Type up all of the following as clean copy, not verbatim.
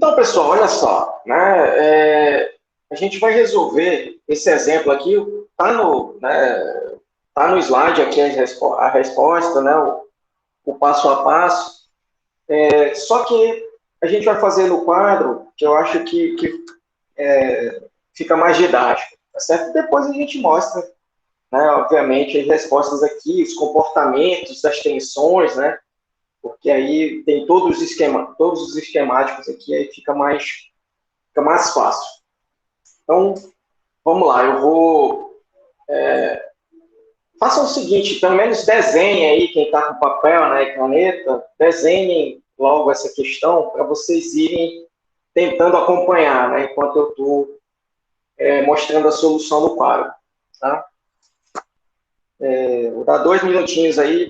Então, pessoal, olha só, né? A gente vai resolver esse exemplo aqui, tá no slide aqui a resposta, né? O passo a passo. Só que a gente vai fazer no quadro, que eu acho que fica mais didático, tá certo? Depois a gente mostra, né? Obviamente, as respostas aqui, os comportamentos das tensões, né? Porque aí tem todos os esquemáticos aqui, aí fica mais fácil. Então, vamos lá, eu vou... Façam o seguinte, pelo menos desenhem aí, quem está com papel, né, e caneta, desenhem logo essa questão para vocês irem tentando acompanhar, né, enquanto eu estou mostrando a solução do quadro. Tá? Vou dar 2 minutinhos aí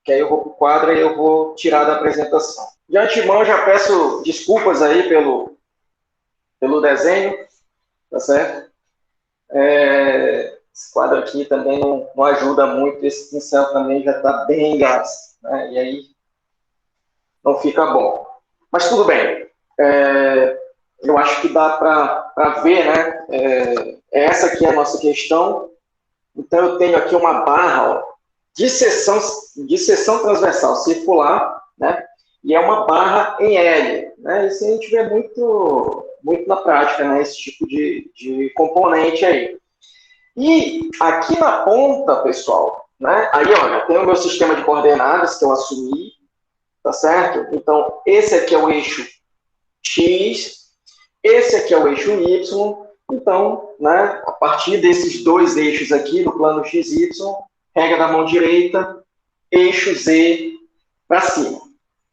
que aí eu vou para o quadro e eu vou tirar da apresentação. De antemão, já peço desculpas aí pelo desenho, tá certo? Esse quadro aqui também não ajuda muito, esse pincel também já está bem gasto, né? E aí não fica bom. Mas tudo bem. Eu acho que dá para ver, né? Essa aqui é a nossa questão. Então, eu tenho aqui uma barra, ó, de seção transversal circular, né? E é uma barra em L, né? Isso a gente vê muito na prática, né? Esse tipo de componente aí. E aqui na ponta, pessoal, né? Aí, olha, tem o meu sistema de coordenadas que eu assumi, tá certo? Então, esse aqui é o eixo X, esse aqui é o eixo Y. Então, né, a partir desses dois eixos aqui, no plano XY, regra da mão direita, eixo Z para cima,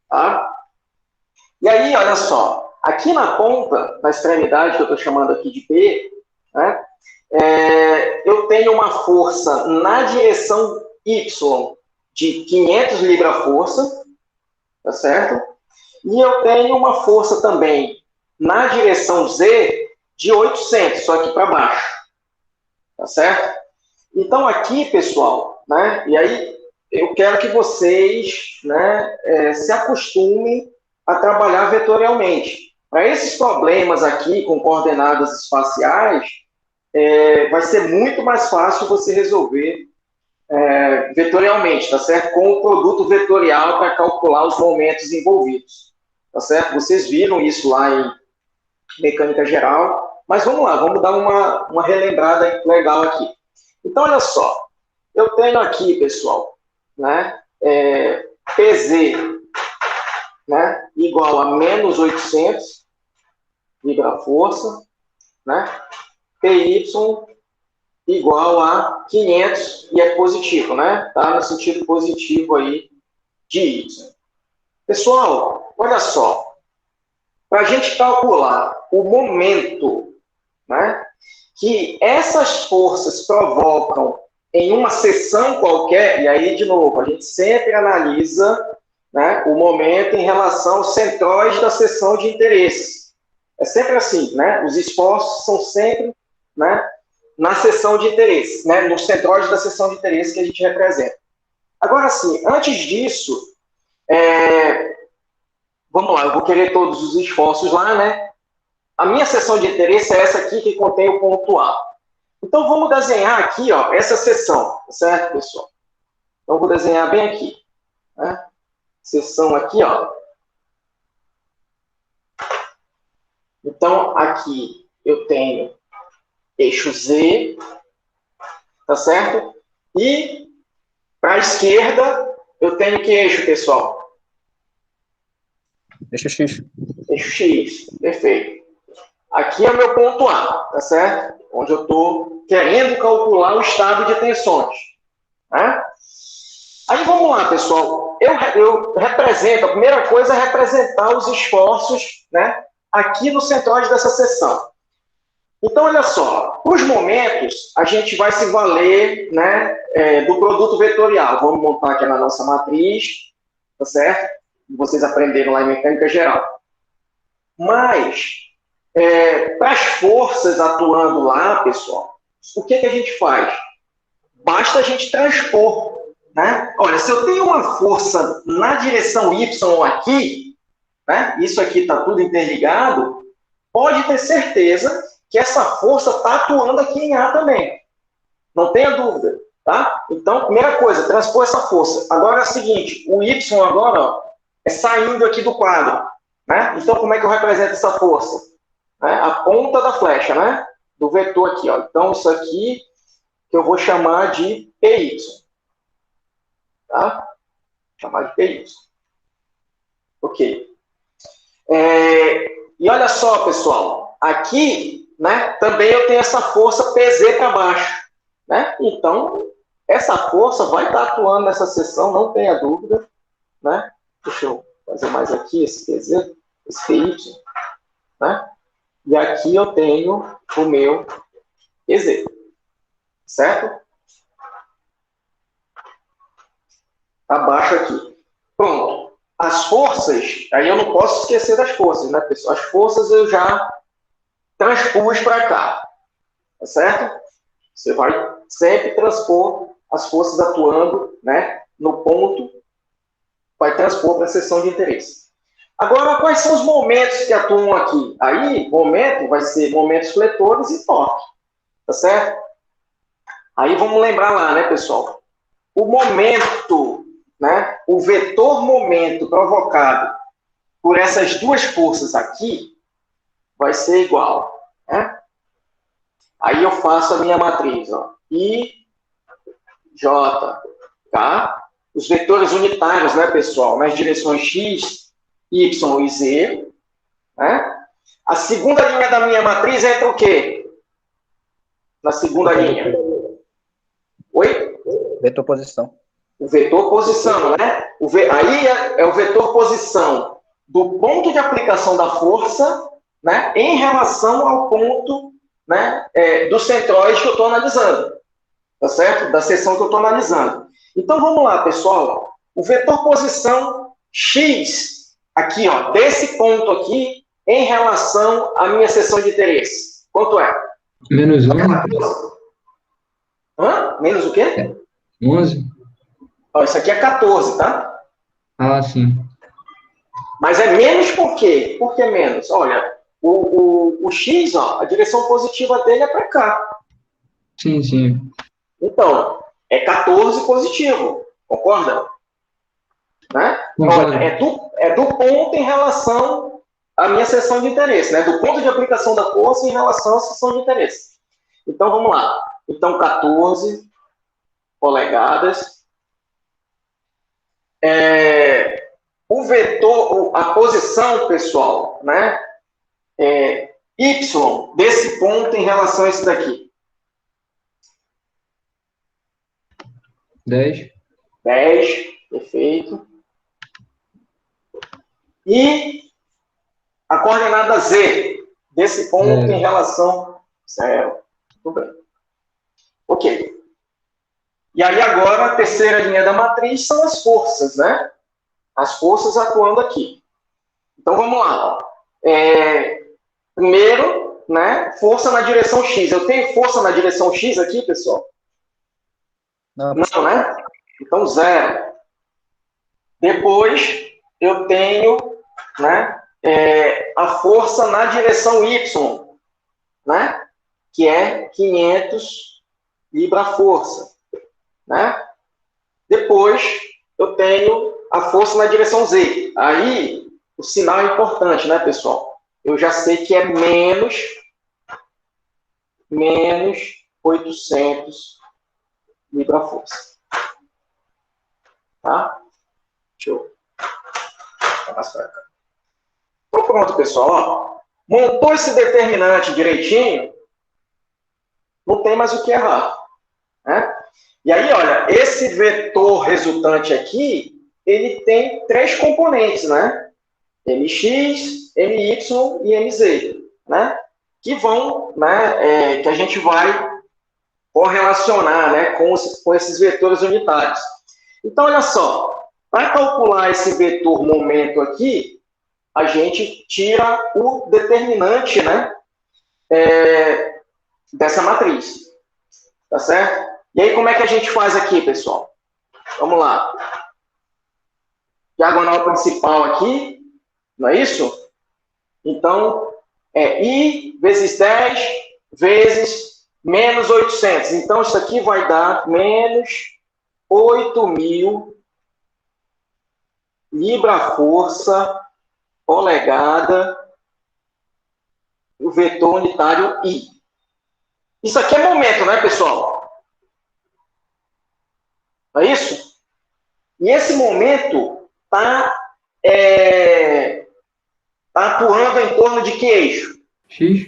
tá? E aí, olha só, aqui na ponta, na extremidade, que eu estou chamando aqui de P, né, eu tenho uma força na direção Y de 500 libra-força, tá certo? E eu tenho uma força também na direção Z de 800, só que para baixo, tá certo? Então aqui, pessoal, né, e aí eu quero que vocês, né, se acostumem a trabalhar vetorialmente. Para esses problemas aqui com coordenadas espaciais, vai ser muito mais fácil você resolver vetorialmente, tá certo? Com o produto vetorial para calcular os momentos envolvidos, tá certo? Vocês viram isso lá em mecânica geral, mas vamos lá, vamos dar uma relembrada legal aqui. Então, olha só, eu tenho aqui, pessoal, né, PZ, né, igual a menos 800 libra-força, né, PY igual a 500, e é positivo, né, tá no sentido positivo aí de Y. Pessoal, olha só, para a gente calcular o momento, né, que essas forças provocam em uma seção qualquer, e aí, de novo, a gente sempre analisa, né, o momento em relação aos centróides da seção de interesse. É sempre assim, né? Os esforços são sempre, né, na seção de interesse, né, nos centróides da seção de interesse que a gente representa. Agora, assim, antes disso, vamos lá, eu vou querer todos os esforços lá, né? A minha seção de interesse é essa aqui que contém o ponto A. Então, vamos desenhar aqui, ó, essa seção, certo, pessoal? Então, eu vou desenhar bem aqui, né? Seção aqui, ó. Então, aqui eu tenho eixo Z, tá certo? E para a esquerda, eu tenho que eixo, pessoal? Eixo X. Eixo X, perfeito. Aqui é o meu ponto A, tá certo? Onde eu estou querendo calcular o estado de tensões. Né? Aí vamos lá, pessoal. Eu represento, a primeira coisa é representar os esforços, né, aqui no centroide dessa seção. Então, olha só, os momentos, a gente vai se valer, né, do produto vetorial. Vamos montar aqui na nossa matriz, tá certo? Vocês aprenderam lá em mecânica geral. Mas, para as forças atuando lá, pessoal, o que a gente faz? Basta a gente transpor, né? Olha, se eu tenho uma força na direção Y aqui, né? Isso aqui está tudo interligado, pode ter certeza que essa força está atuando aqui em A também. Não tenha dúvida, tá? Então, primeira coisa, transpor essa força. Agora é o seguinte, o Y agora, ó, é saindo aqui do quadro, né? Então, como é que eu represento essa força? Né? A ponta da flecha, né? Do vetor aqui, ó. Então, isso aqui que eu vou chamar de PY, tá? Chamar de PY. Ok. E olha só, pessoal, aqui, né, também eu tenho essa força PZ para baixo, né? Então, essa força vai estar atuando nessa seção, não tenha dúvida, né? Deixa eu fazer mais aqui, esse PZ, esse PY, né? E aqui eu tenho o meu PZ, certo? Abaixo aqui. Pronto. As forças, aí eu não posso esquecer das forças, né, pessoal? As forças eu já transpus para cá, tá certo? Você vai sempre transpor as forças atuando, né, no ponto, vai transpor para a seção de interesse. Agora, quais são os momentos que atuam aqui? Aí, momento vai ser momentos fletores e torque, tá certo? Aí vamos lembrar lá, né, pessoal? O momento, né, o vetor momento provocado por essas duas forças aqui vai ser igual, né? Aí eu faço a minha matriz, ó, I, J, K, os vetores unitários, né, pessoal, nas direções X, Y e Z, né? A segunda linha da minha matriz entra o quê? Na segunda linha. Oi? Vetor posição. O vetor posição, né? Aí é o vetor posição do ponto de aplicação da força, né, em relação ao ponto, né, do centroide que eu estou analisando, tá certo? Da seção que eu estou analisando. Então, vamos lá, pessoal. O vetor posição X, aqui, ó, desse ponto aqui, em relação à minha seção de interesse. Quanto é? Menos 11. Hã? Menos o quê? 11. Ó, isso aqui é 14, tá? Ah, sim. Mas é menos por quê? Por que menos? Olha, o X, ó, a direção positiva dele é para cá. Sim, sim. Então, é 14 positivo. Concorda? Né? Concordo. É do ponto em relação à minha seção de interesse, né? Do ponto de aplicação da força em relação à seção de interesse. Então, vamos lá. Então, 14 polegadas. O vetor, a posição, pessoal, né? Y desse ponto em relação a esse daqui. 10. 10, perfeito. E a coordenada Z desse ponto em relação 0. Tudo bem. Ok. E aí agora a terceira linha da matriz são as forças, né? As forças atuando aqui. Então vamos lá. Primeiro, né? Força na direção X. Eu tenho força na direção X aqui, pessoal? Não, né? Então 0. Depois eu tenho, né, a força na direção Y, né, que é 500 libra-força, né? Depois eu tenho a força na direção Z. Aí o sinal é importante, né, pessoal? Eu já sei que é menos 800 libra-força. Tá? Deixa eu mais para cá. Então, pronto, pessoal. Ó, montou esse determinante direitinho, não tem mais o que errar. Né? E aí, olha, esse vetor resultante aqui, ele tem 3 componentes, né? Mx, My e Mz, né? Que vão, né, que a gente vai correlacionar, né, com esses vetores unitários. Então, olha só, para calcular esse vetor momento aqui, a gente tira o determinante, né, dessa matriz. Tá certo? E aí, como é que a gente faz aqui, pessoal? Vamos lá. Diagonal principal aqui, Não é isso? Então, é I vezes 10 vezes menos 800. Então, isso aqui vai dar menos 8.000 libra-força polegada o vetor unitário I. Isso aqui é momento, né, pessoal? Não é isso? E esse momento está atuando em torno de que eixo? X?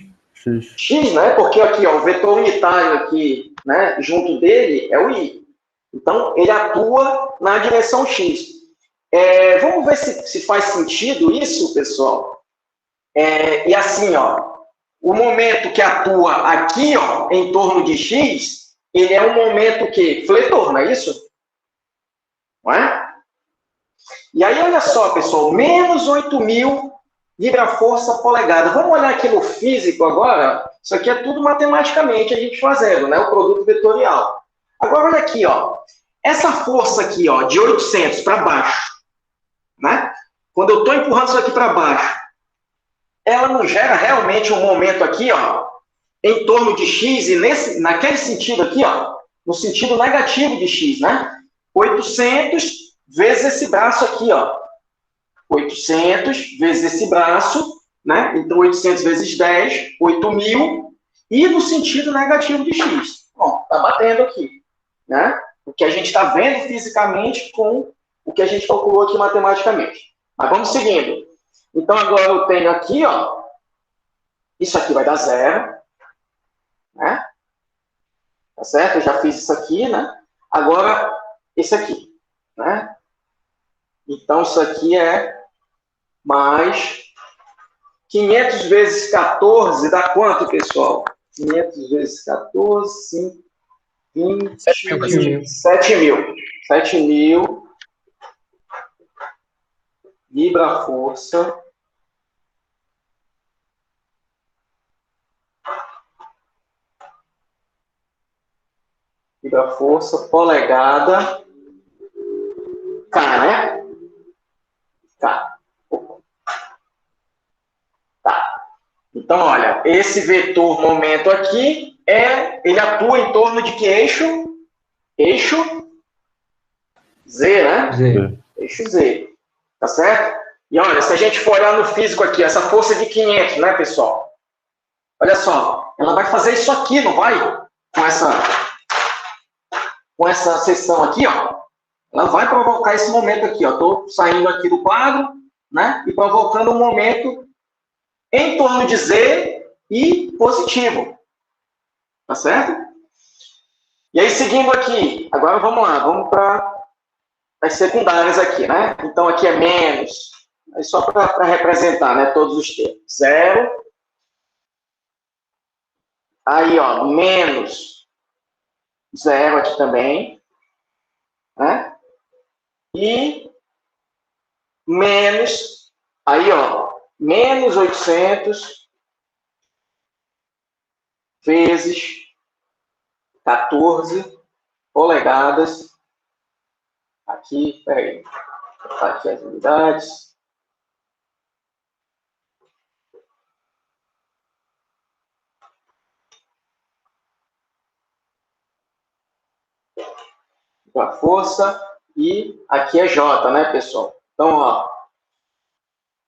X, né? Porque aqui, ó, o vetor unitário aqui, né, junto dele é o I. Então, ele atua na direção X. Vamos ver se faz sentido isso, pessoal. E assim, ó, o momento que atua aqui, ó, em torno de X, ele é um momento que fletor, não é isso? Não é? E aí, olha só, pessoal, menos 8.000 libra-força polegada. Vamos olhar aqui no físico agora. Isso aqui é tudo matematicamente a gente fazendo, né? O produto vetorial. Agora, olha aqui, ó. Essa força aqui, ó, de 800 para baixo, né? Quando eu estou empurrando isso aqui para baixo, ela não gera realmente um momento aqui, ó, em torno de X, e naquele sentido aqui, ó, no sentido negativo de X, né? 800 vezes esse braço aqui, ó. 800 vezes esse braço, né? Então, 800 vezes 10, 8.000, e no sentido negativo de X. Bom, tá batendo aqui, né? O que a gente está vendo fisicamente com o que a gente calculou aqui matematicamente. Mas vamos seguindo. Então, agora eu tenho aqui, ó, isso aqui vai dar zero, né? Tá certo? Eu já fiz isso aqui, né? Agora, esse aqui, né? Então, isso aqui é mais 500 vezes 14 dá quanto, pessoal? 500 vezes 14, 5, 20, 7.000. 7.000. 7.000 libra-força polegada K, né? K. Tá. Então, olha, esse vetor momento aqui, ele atua em torno de que eixo? Eixo Z, né? Z. Eixo Z. Tá certo? E olha, se a gente for olhar no físico aqui, essa força de 500, né, pessoal? Olha só, ela vai fazer isso aqui, não vai? Com essa seção aqui, ó. Ela vai provocar esse momento aqui, ó. Estou saindo aqui do quadro, né? E provocando um momento em torno de Z e positivo. Tá certo? E aí, seguindo aqui, agora vamos lá, vamos para as secundárias aqui, né? Então, aqui é menos, aí só para representar, né, todos os termos. Zero. Aí, ó, menos zero aqui também, né? E menos, aí, ó, menos 800 vezes 14 polegadas. Aqui, peraí, vou botar aqui as unidades. A força, e aqui é J, né, pessoal? Então, ó,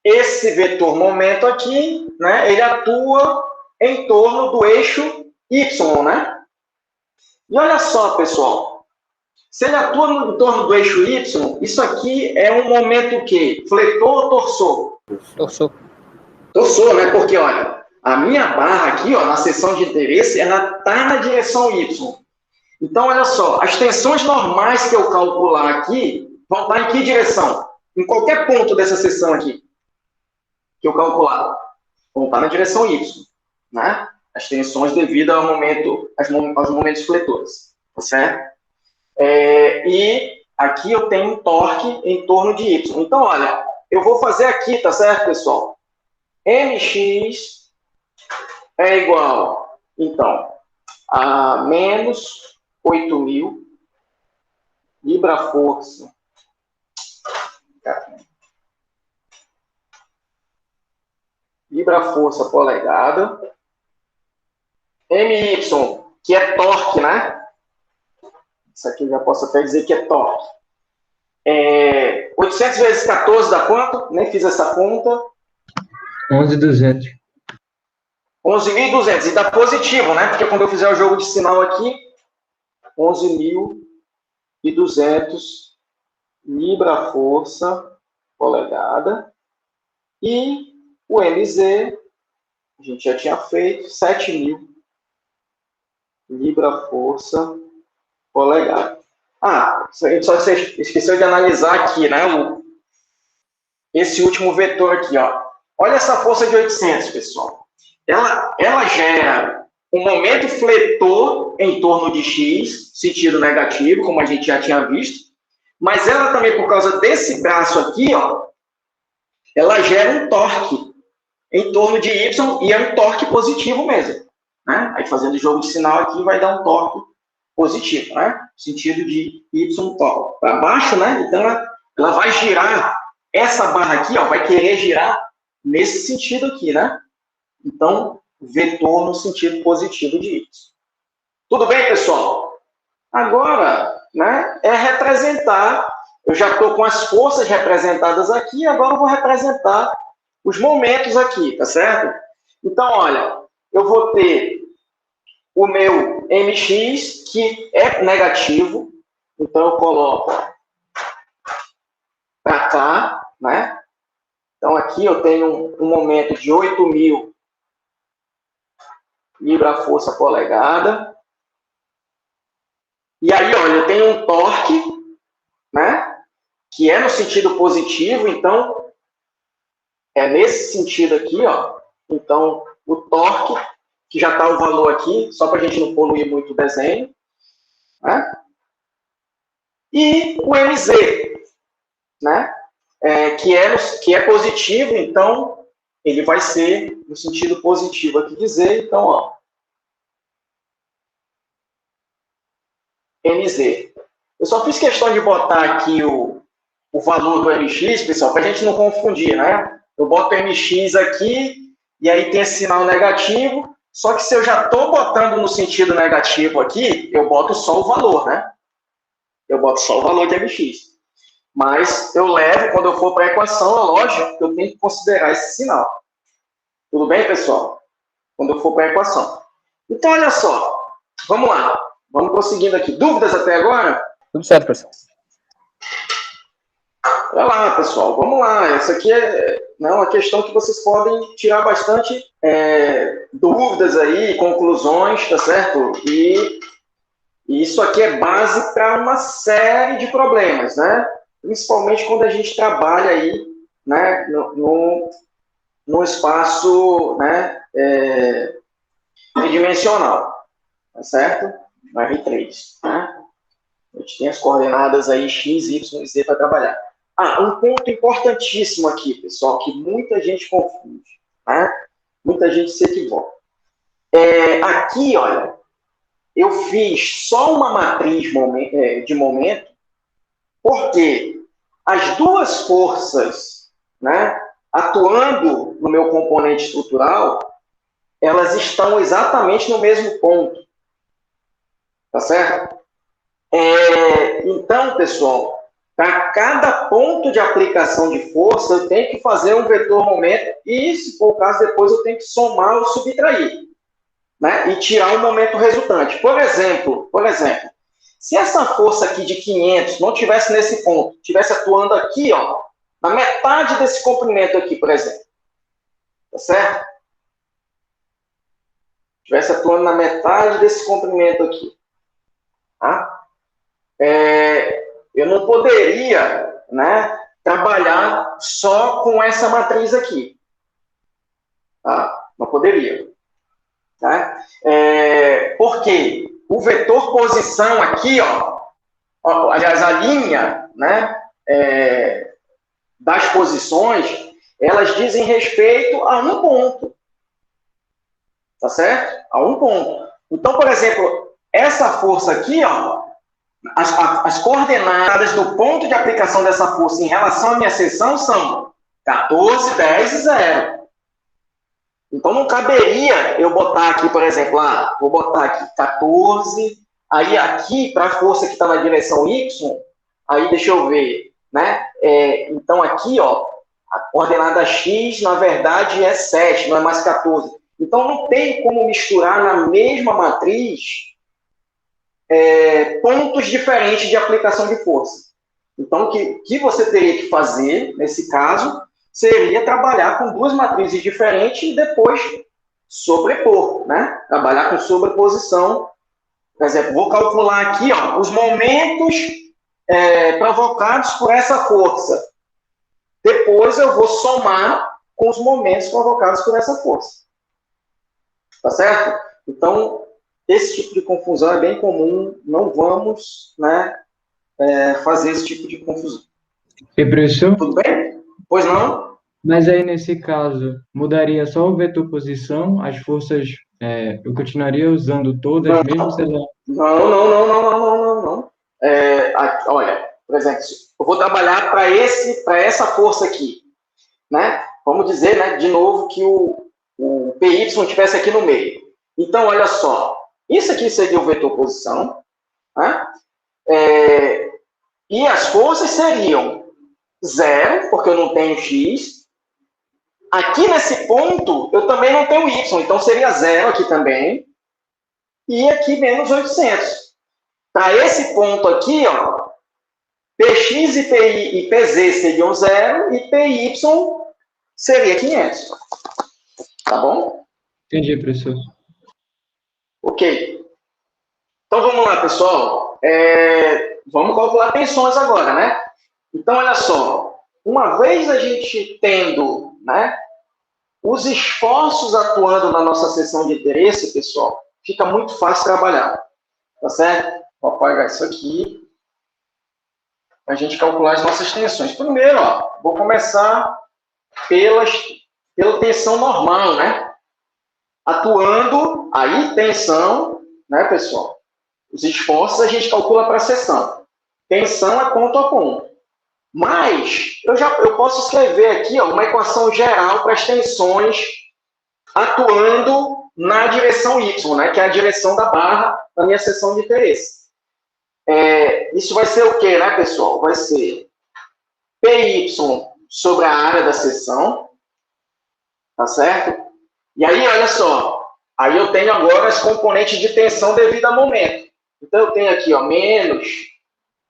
esse vetor momento aqui, né, ele atua em torno do eixo Y, né? E olha só, pessoal, se ele atua em torno do eixo Y, isso aqui é um momento o quê? Fletor ou torsor? Torçou. Torsor, né? Porque, olha, a minha barra aqui, ó, na seção de interesse, ela está na direção Y. Então, olha só, as tensões normais que eu calcular aqui vão estar em que direção? Em qualquer ponto dessa seção aqui que eu calcular, vão estar na direção Y, né? As tensões devido ao momento, aos momentos fletores, tá certo? E aqui eu tenho um torque em torno de Y. Então, olha, eu vou fazer aqui, tá certo, pessoal? Mx é igual, então, a menos 8.000 libra-força libra-força polegada. MY, que é torque, né? Isso aqui eu já posso até dizer que é torque. 800 vezes 14 dá quanto? Nem fiz essa conta. 11.200. 11.200. E dá positivo, né? Porque quando eu fizer o jogo de sinal aqui, 11.200 libra-força polegada. E o MZ, a gente já tinha feito, 7.000 libra-força polegada. Só você esqueceu de analisar aqui, né? Esse último vetor aqui, ó. Olha essa força de 800, pessoal. Ela gera um momento fletor em torno de X, sentido negativo, como a gente já tinha visto. Mas ela também, por causa desse braço aqui, ó, ela gera um torque em torno de Y e é um torque positivo mesmo. Né? Aí fazendo o jogo de sinal aqui vai dar um torque positivo, né? Sentido de Y para baixo, né? Então ela vai girar, essa barra aqui, ó, vai querer girar nesse sentido aqui, né? Então, vetor no sentido positivo de Y. Tudo bem, pessoal? Agora, né, é representar, eu já estou com as forças representadas aqui, agora eu vou representar os momentos aqui, tá certo? Então, olha, eu vou ter o meu MX, que é negativo, então eu coloco para cá, né? Então, aqui eu tenho um momento de 8.000 libra-força polegada. E aí, olha, eu tenho um torque, né? Que é no sentido positivo, então, é nesse sentido aqui, ó. Então, o torque, que já está o valor aqui, só para a gente não poluir muito o desenho, né? E o MZ, né? Que é positivo, então, ele vai ser no sentido positivo aqui dizer, então, ó, MZ. Eu só fiz questão de botar aqui o valor do MX, pessoal, para a gente não confundir, né? Eu boto MX aqui, e aí tem esse sinal negativo, só que se eu já estou botando no sentido negativo aqui, eu boto só o valor, né? Eu boto só o valor de MX. Mas eu levo, quando eu for para a equação, é lógico que eu tenho que considerar esse sinal. Tudo bem, pessoal? Quando eu for para a equação. Então, olha só. Vamos lá. Vamos prosseguindo aqui. Dúvidas até agora? Tudo certo, professor. Olha lá, pessoal. Vamos lá. Essa aqui é uma questão que vocês podem tirar bastante dúvidas aí, conclusões, tá certo? E isso aqui é base para uma série de problemas, né? Principalmente quando a gente trabalha aí, né, no espaço, né, tridimensional, tá certo? No R3, né? A gente tem as coordenadas aí X, Y e Z para trabalhar. Um ponto importantíssimo aqui, pessoal, que muita gente confunde, né? Muita gente se equivoca. Aqui, olha, eu fiz só uma matriz de momento, porque as duas forças, né, atuando no meu componente estrutural, elas estão exatamente no mesmo ponto. Tá certo? Então, pessoal, para cada ponto de aplicação de força, eu tenho que fazer um vetor momento e, se for o caso, depois eu tenho que somar ou subtrair, né, e tirar o momento resultante. Por exemplo, se essa força aqui de 500 não tivesse nesse ponto, tivesse atuando aqui, ó, na metade desse comprimento aqui, por exemplo, tá certo? Tivesse atuando na metade desse comprimento aqui, tá? Eu não poderia, né, trabalhar só com essa matriz aqui, tá? Não poderia, tá? Por quê? O vetor posição aqui, ó, aliás, a linha, né, das posições, elas dizem respeito a um ponto. Tá certo? A um ponto. Então, por exemplo, essa força aqui, ó, as coordenadas do ponto de aplicação dessa força em relação à minha seção são 14, 10 e 0. Então, não caberia eu botar aqui, por exemplo, vou botar aqui 14, aí aqui, para a força que está na direção Y, aí deixa eu ver, né? Então, aqui, ó, a coordenada X, na verdade, é 7, não é mais 14. Então, não tem como misturar na mesma matriz pontos diferentes de aplicação de força. Então, o que você teria que fazer, nesse caso, seria trabalhar com duas matrizes diferentes e depois sobrepor, né? Trabalhar com sobreposição. Por exemplo, vou calcular aqui, ó, os momentos provocados por essa força. Depois eu vou somar com os momentos provocados por essa força. Tá certo? Então, esse tipo de confusão é bem comum. Não vamos, né, fazer esse tipo de confusão. E professor? Tudo bem? Pois não? Mas aí, nesse caso, mudaria só o vetor posição, as forças, eu continuaria usando todas, mesmo se ela... Não. Olha, por exemplo, eu vou trabalhar para essa força aqui, né? Vamos dizer, né, de novo, que o PY estivesse aqui no meio. Então, olha só, isso aqui seria o vetor posição, né? E as forças seriam 0, porque eu não tenho X. Aqui nesse ponto, eu também não tenho Y, então seria 0 aqui também. E aqui menos 800. Para esse ponto aqui, ó, Px e Pz seriam 0 e Py seria 500. Tá bom? Entendi, professor. Ok. Então vamos lá, pessoal. Vamos calcular tensões agora, né? Então, olha só. Uma vez a gente tendo, né, os esforços atuando na nossa seção de interesse, pessoal, fica muito fácil trabalhar. Tá certo? Vou apagar isso aqui. Para a gente calcular as nossas tensões. Primeiro, ó, vou começar pela tensão normal, né? Atuando, aí tensão, né, pessoal? Os esforços a gente calcula para a seção. Tensão é ponto a ponto. Mas, eu posso escrever aqui, ó, uma equação geral para as tensões atuando na direção Y, né, que é a direção da barra da minha seção de interesse. Isso vai ser o quê, né, pessoal? Vai ser PY sobre a área da seção, tá certo? E aí, olha só, aí eu tenho agora as componentes de tensão devido a momento. Então, eu tenho aqui, ó, menos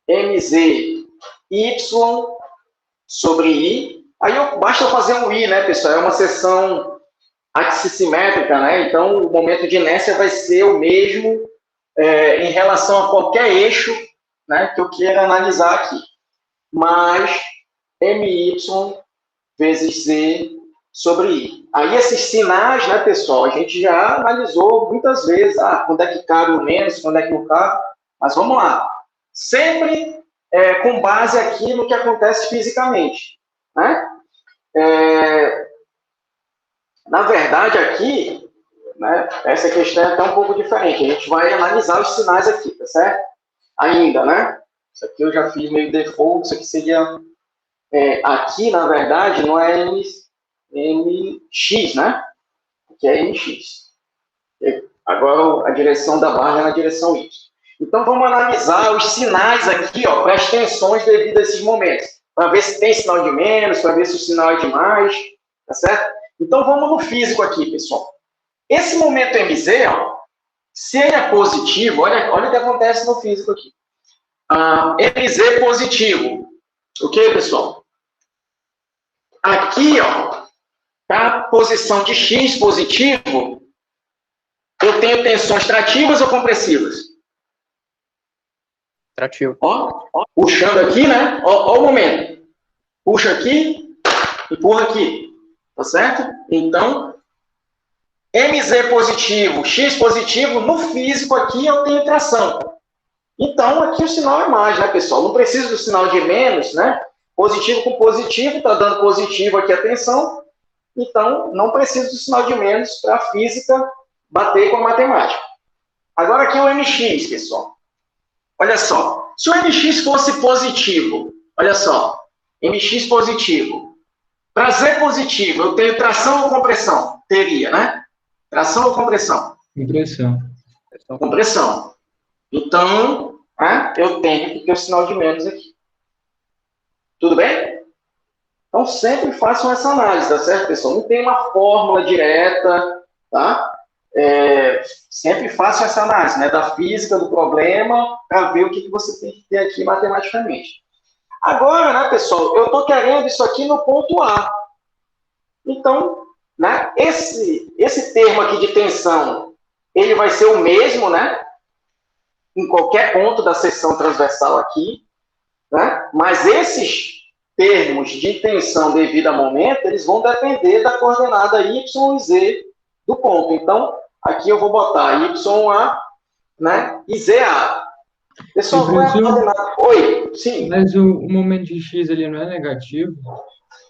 mz y sobre i. Aí basta eu fazer um i, né, pessoal? É uma seção axissimétrica, né? Então, o momento de inércia vai ser o mesmo em relação a qualquer eixo, né, que eu queira analisar aqui. Mas my vezes z sobre i. Aí esses sinais, né, pessoal, a gente já analisou muitas vezes. Quando é que cabe o menos, quando é que não cabe. Mas vamos lá. Sempre com base aqui no que acontece fisicamente, né? Na verdade, aqui, né, essa questão é até um pouco diferente. A gente vai analisar os sinais aqui, tá certo? Ainda, né? Isso aqui eu já fiz meio default, isso aqui seria... aqui, na verdade, não é mx, né? Aqui é mx. Agora, a direção da barra é na direção y. Então, vamos analisar os sinais aqui, ó, para as tensões devido a esses momentos. Para ver se tem sinal de menos, para ver se o sinal é de mais, tá certo? Então, vamos no físico aqui, pessoal. Esse momento mz, ó, se ele é positivo, olha o que acontece no físico aqui. mz positivo. Ok, pessoal? Aqui, ó, para a posição de x positivo, eu tenho tensões trativas ou compressivas? Trativo. Ó, puxando aqui, né? Ó o momento. Puxa aqui, empurra aqui. Tá certo? Então, mz positivo, x positivo, no físico aqui eu tenho tração. Então, aqui o sinal é mais, né, pessoal? Não precisa do sinal de menos, né? Positivo com positivo, está dando positivo aqui a tensão. Então, não precisa do sinal de menos para a física bater com a matemática. Agora aqui o mx, pessoal. Olha só, se o mx fosse positivo, olha só, mx positivo. Para z positivo, eu tenho tração ou compressão? teria, né? Tração ou compressão? Compressão. Compressão. Então, né, eu tenho que ter o sinal de menos aqui. Tudo bem? Então, sempre façam essa análise, tá certo, pessoal? Não tem uma fórmula direta, tá? Sempre façam essa análise, né, da física do problema, para ver o que você tem que ter aqui matematicamente. Agora, né, pessoal, eu estou querendo isso aqui no ponto A. Então, né, esse termo aqui de tensão, ele vai ser o mesmo, né, em qualquer ponto da seção transversal aqui, né, mas esses termos de tensão devido a momento, eles vão depender da coordenada y e z do ponto. Então, aqui eu vou botar y(A), né, e z(A). Pessoal, qual é a coordenada? Oi, sim. Mas o momento de x ali não é negativo?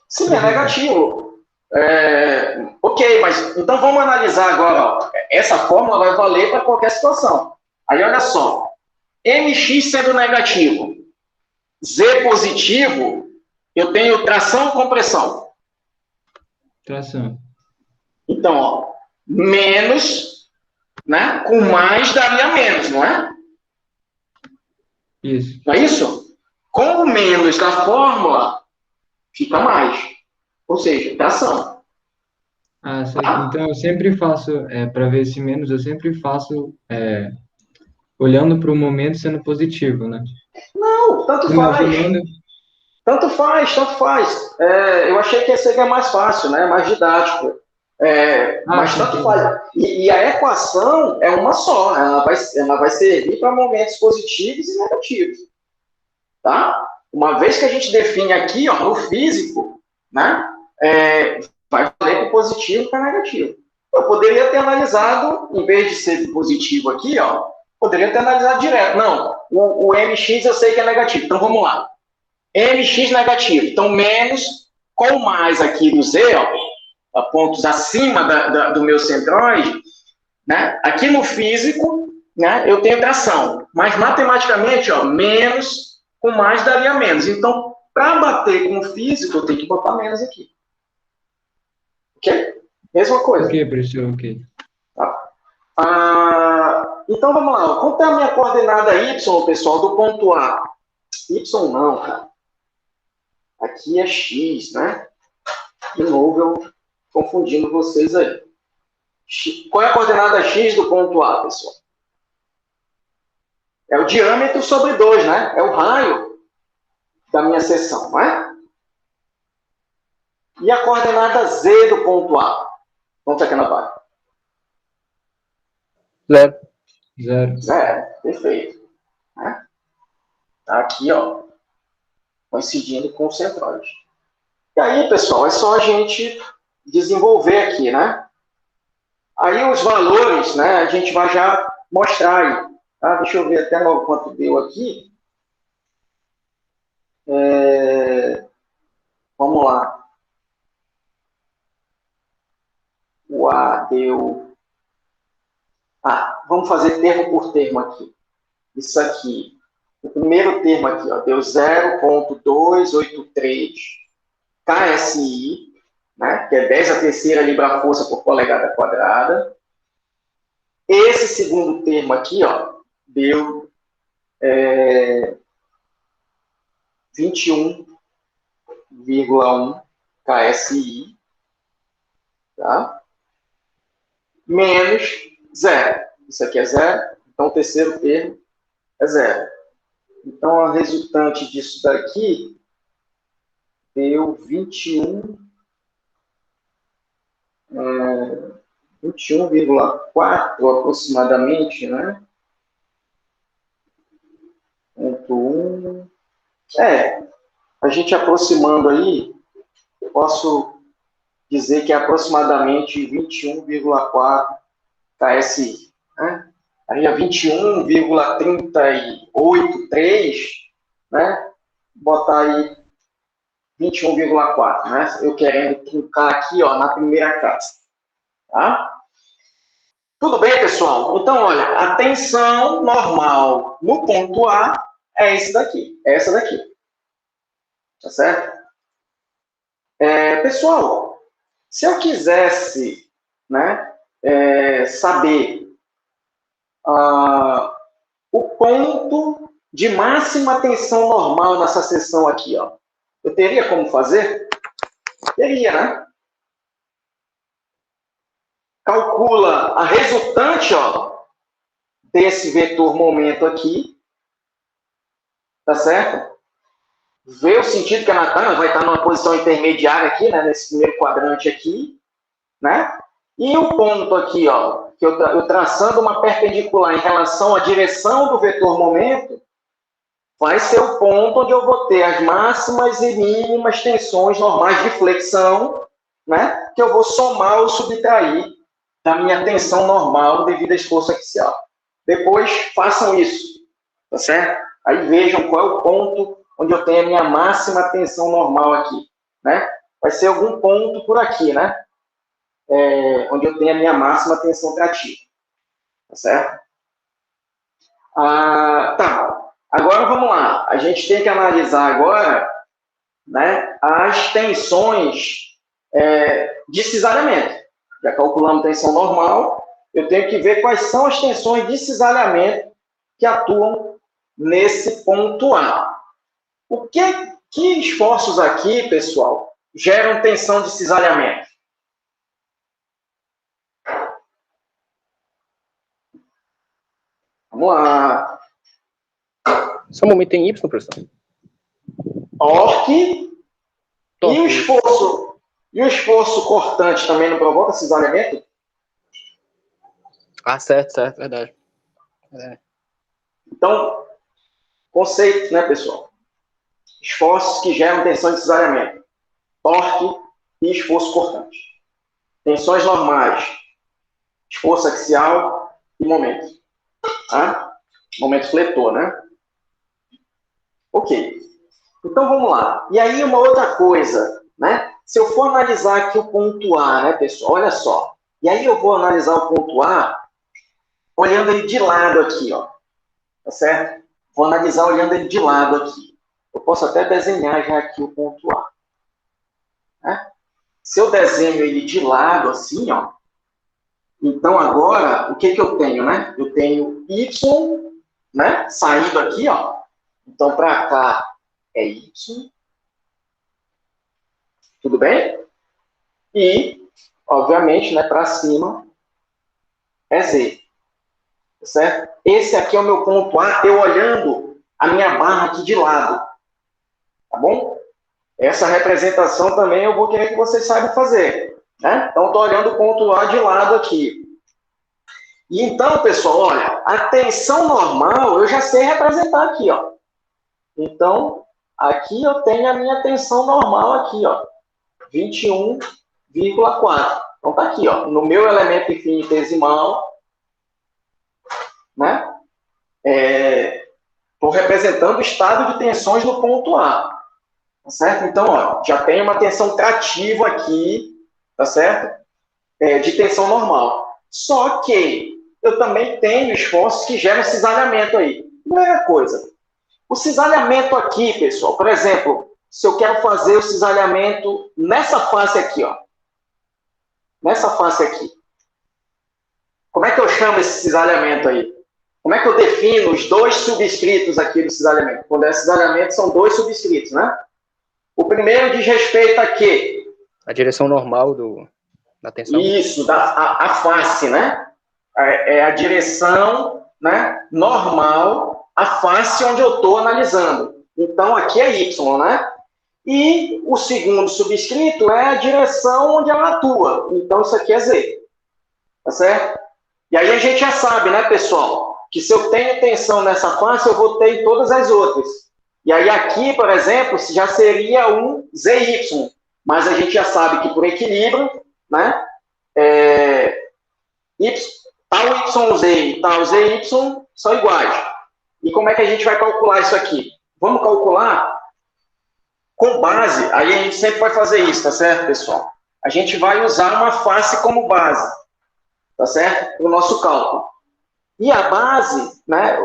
Sim, é negativo. Ok, mas então vamos analisar agora. Ó. Essa fórmula vai valer para qualquer situação. Aí, olha só. Mx sendo negativo, Z positivo, eu tenho tração ou compressão? Tração. Então, ó, menos, né, com mais daria menos, não é? Isso. Não é isso? Com o menos da fórmula, fica mais. Ou seja, tração. Ah, então eu sempre faço, para ver esse menos, eu sempre faço olhando para o momento sendo positivo, né? Não, tanto faz. Imaginando. Tanto faz, tanto faz. Eu achei que esse seria mais fácil, né? Mais didático. Mas tanto Sim. faz. E a equação é uma só. Ela vai servir para momentos positivos e negativos. Tá? Uma vez que a gente define aqui, ó, no físico, né? Vai valer para positivo e para negativo. Eu poderia ter analisado, em vez de ser positivo aqui, ó, poderia ter analisado direto. Não, o mx eu sei que é negativo. Então vamos lá. Mx negativo. Então, menos com mais aqui do Z, ó, pontos acima do meu centroide, né? Aqui no físico, né, eu tenho tração. Mas, matematicamente, ó, menos com mais daria menos. Então, para bater com o físico, eu tenho que botar menos aqui. Ok? Mesma coisa. Ok, professor, ok. Tá? Então, vamos lá. Quanto é a minha coordenada y, pessoal, do ponto A? Y não, cara. Aqui é x, né? De novo, eu confundindo vocês aí. Qual é a coordenada x do ponto A, pessoal? É o diâmetro sobre 2, né? É o raio da minha seção, não é? E a coordenada z do ponto A? Quanto é que ela vai? 0. 0. 0, perfeito. Né? Tá aqui, ó, coincidindo com o centroide. E aí, pessoal, é só a gente desenvolver aqui, né? Aí os valores, né, a gente vai já mostrar aí. Tá? Deixa eu ver até logo quanto deu aqui. Vamos lá. O A deu... vamos fazer termo por termo aqui. Isso aqui. O primeiro termo aqui, ó, deu 0,283 KSI, né, que é 10 a terceira libra-força por polegada quadrada. Esse segundo termo aqui, ó, deu 21,1 KSI, tá? Menos 0. Isso aqui é 0, então o terceiro termo é 0. Então, a resultante disso daqui deu 21,4 aproximadamente, né? 1,1. A gente aproximando aí, eu posso dizer que é aproximadamente 21,4 KSI, né? Aí a 21,383, né? Botar aí 21,4, né? Eu querendo clicar aqui, ó, na primeira casa, tá? Tudo bem, pessoal? Então, olha, a tensão normal no ponto A é esse daqui, é essa daqui. Tá certo? Pessoal, se eu quisesse né, saber o ponto de máxima tensão normal nessa seção aqui, ó. Eu teria como fazer? Teria, né? Calcula a resultante, ó, desse vetor momento aqui, tá certo? Vê o sentido que ela vai estar numa posição intermediária aqui, né, nesse primeiro quadrante aqui, né? E o ponto aqui, ó, que eu traçando uma perpendicular em relação à direção do vetor momento, vai ser o ponto onde eu vou ter as máximas e mínimas tensões normais de flexão, né, que eu vou somar ou subtrair da minha tensão normal devido ao esforço axial. Depois, façam isso, tá certo? Aí vejam qual é o ponto onde eu tenho a minha máxima tensão normal aqui, né? Vai ser algum ponto por aqui, né? Onde eu tenho a minha máxima tensão trativa, tá certo? Tá, agora vamos lá. A gente tem que analisar agora, né, as tensões de cisalhamento. Já calculamos tensão normal, eu tenho que ver quais são as tensões de cisalhamento que atuam nesse ponto A. Que esforços aqui, pessoal, geram tensão de cisalhamento? Vamos lá. Só um momento, tem Y, professor? Torque. E o esforço cortante também não provoca cisalhamento? Certo, verdade. Então, conceito, né, pessoal? Esforços que geram tensão de cisalhamento. Torque e esforço cortante. Tensões normais. Esforço axial e momento. Tá? Momento fletor, né? Ok. Então, vamos lá. E aí, uma outra coisa, né? Se eu for analisar aqui o ponto A, né, pessoal? Olha só. E aí eu vou analisar o ponto A olhando ele de lado aqui, ó. Tá certo? Vou analisar olhando ele de lado aqui. Eu posso até desenhar já aqui o ponto A. Né? Se eu desenho ele de lado assim, ó. Então, agora, o que eu tenho, né? Eu tenho Y, né? Saindo aqui, ó. Então, para cá é Y. Tudo bem? E, obviamente, né, para cima é Z. Certo? Esse aqui é o meu ponto A, eu olhando a minha barra aqui de lado. Tá bom? Essa representação também eu vou querer que vocês saibam fazer. Né? Então, estou olhando o ponto A de lado aqui. E então, pessoal, olha, a tensão normal eu já sei representar aqui, ó. Então, aqui eu tenho a minha tensão normal aqui, ó. 21,4. Então, tá aqui, ó. No meu elemento infinitesimal, né? Estou representando o estado de tensões no ponto A. Tá certo? Então, ó, já tem uma tensão trativa aqui, tá certo? De tensão normal. Só que eu também tenho esforços que geram cisalhamento aí. Primeira coisa, o cisalhamento aqui, pessoal, por exemplo, se eu quero fazer o cisalhamento nessa face aqui, ó. Nessa face aqui. Como é que eu chamo esse cisalhamento aí? Como é que eu defino os dois subscritos aqui do cisalhamento? Quando é cisalhamento, são dois subscritos, né? O primeiro diz respeito a quê? A direção normal da tensão. Isso, a face, né? É a direção, né, normal, a face onde eu estou analisando. Então, aqui é Y, né? E o segundo subscrito é a direção onde ela atua. Então, isso aqui é Z. Tá certo? E aí a gente já sabe, né, pessoal, que se eu tenho tensão nessa face, eu vou ter em todas as outras. E aí aqui, por exemplo, já seria um ZY. Mas a gente já sabe que por equilíbrio, né, tal YZ e tal ZY são iguais. E como é que a gente vai calcular isso aqui? Vamos calcular com base, aí a gente sempre vai fazer isso, tá certo, pessoal? A gente vai usar uma face como base, tá certo? Para o nosso cálculo. E a base, né,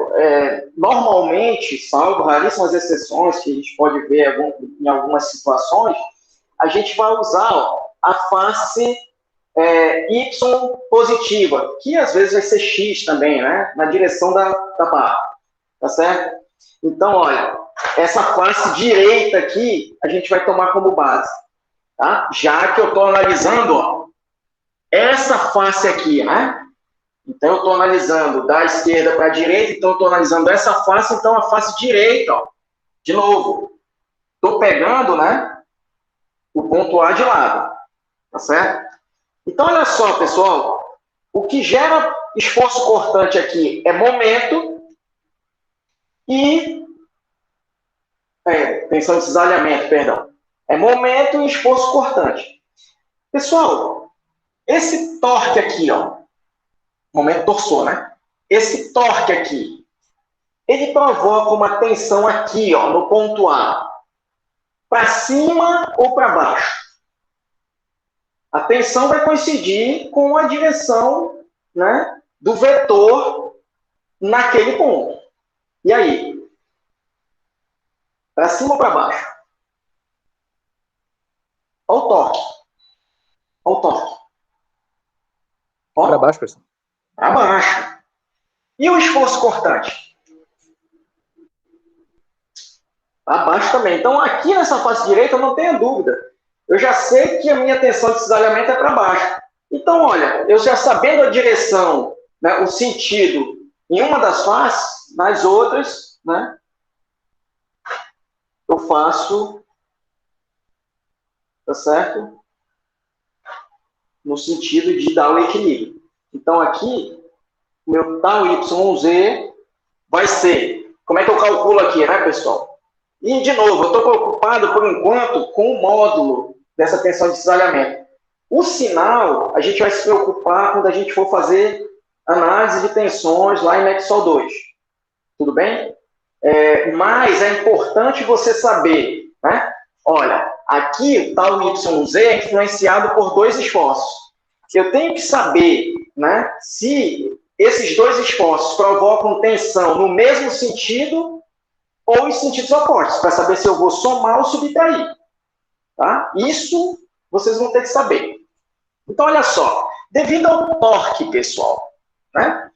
normalmente, salvo raríssimas exceções que a gente pode ver em algumas situações, a gente vai usar, ó, a face Y positiva, que às vezes vai ser X também, né? Na direção da barra, tá certo? Então, olha, essa face direita aqui, a gente vai tomar como base, tá? Já que eu estou analisando, ó, essa face aqui, né? Então, eu estou analisando da esquerda para a direita, então eu estou analisando essa face, então a face direita, ó, de novo, estou pegando, né, o ponto A de lado, tá certo? Então, olha só, pessoal, o que gera esforço cortante aqui é momento e... tensão de cisalhamento, perdão. É momento e esforço cortante. Pessoal, esse torque aqui, ó, momento torsor, né? Esse torque aqui, ele provoca uma tensão aqui, ó, no ponto A, para cima ou para baixo? A tensão vai coincidir com a direção, né, do vetor naquele ponto. E aí? Para cima ou para baixo? Olha o torque. Olha o torque. Para baixo, professor. Para baixo. E o esforço cortante? Para baixo também. Então, aqui nessa face direita, não tenha dúvida. Eu já sei que a minha tensão de cisalhamento é para baixo. Então, olha, eu já sabendo a direção, né, o sentido em uma das faces, nas outras, né, eu faço, tá certo? No sentido de dar o equilíbrio. Então, aqui, o meu tal YZ vai ser... Como é que eu calculo aqui, né, pessoal? E, de novo, eu estou preocupado, por enquanto, com o módulo dessa tensão de cisalhamento. O sinal, a gente vai se preocupar quando a gente for fazer análise de tensões lá em Maxwell 2. Tudo bem? Mas é importante você saber, né? Olha, aqui o tal YZ é influenciado por dois esforços. Eu tenho que saber, né, se esses dois esforços provocam tensão no mesmo sentido ou em sentidos opostos, para saber se eu vou somar ou subtrair. Tá? Isso vocês vão ter que saber. Então, olha só. Devido ao torque, pessoal, né,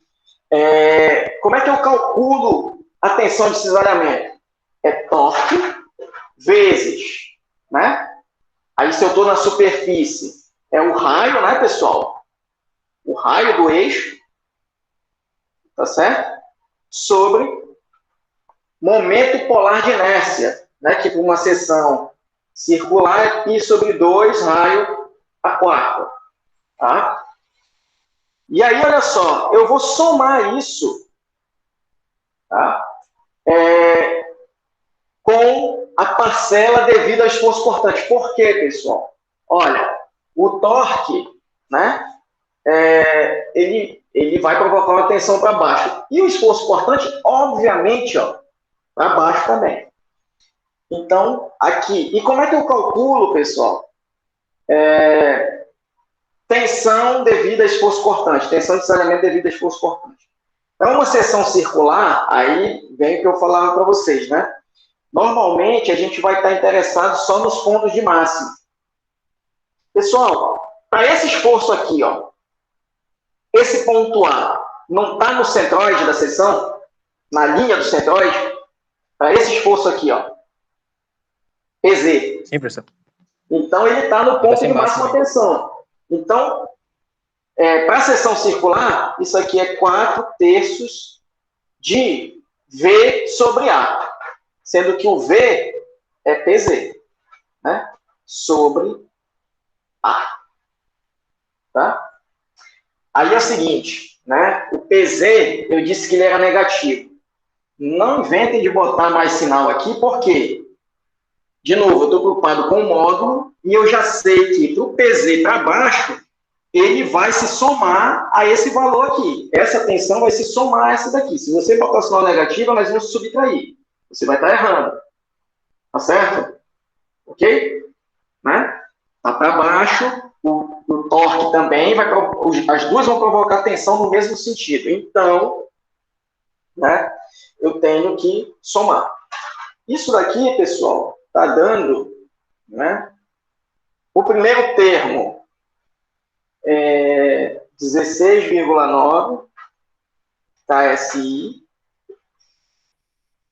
como é que eu calculo a tensão de cisalhamento? É torque vezes, né? Aí, se eu estou na superfície, é o raio, né, pessoal? O raio do eixo, tá certo? Sobre momento polar de inércia, né? Que por uma seção circular é π sobre 2 raio a quarta, tá? E aí, olha só, eu vou somar isso, tá? Com a parcela devida ao esforço cortante. Por quê, pessoal? Olha, o torque, né? Ele vai provocar uma tensão para baixo. E o esforço cortante, obviamente, ó, para baixo também. Então, aqui. E como é que eu calculo, pessoal? Tensão devida a esforço cortante. Tensão de cisalhamento devida a esforço cortante. Para uma seção circular, aí vem o que eu falava para vocês, né? Normalmente, a gente vai estar interessado só nos pontos de máximo. Pessoal, para esse esforço aqui, ó, esse ponto A não está no centroide da seção? Na linha do centroide? Para esse esforço aqui, ó, PZ. Sim, professor. Então, ele está no ponto de máxima tensão. Então, para a seção circular, isso aqui é 4/3 de V sobre A. Sendo que o V é PZ, né? Sobre A. Tá? Aí é o seguinte, né? O PZ, eu disse que ele era negativo. Não inventem de botar mais sinal aqui, por quê? De novo, eu estou preocupado com o módulo e eu já sei que para o PZ para baixo, ele vai se somar a esse valor aqui. Essa tensão vai se somar a essa daqui. Se você botar o sinal negativo, nós vamos subtrair. Você vai estar errando. Tá certo? Ok? Né? Tá para baixo, o torque também, as duas vão provocar tensão no mesmo sentido. Então, né, eu tenho que somar. Isso daqui, pessoal, está dando, né, o primeiro termo 16,9 KSI.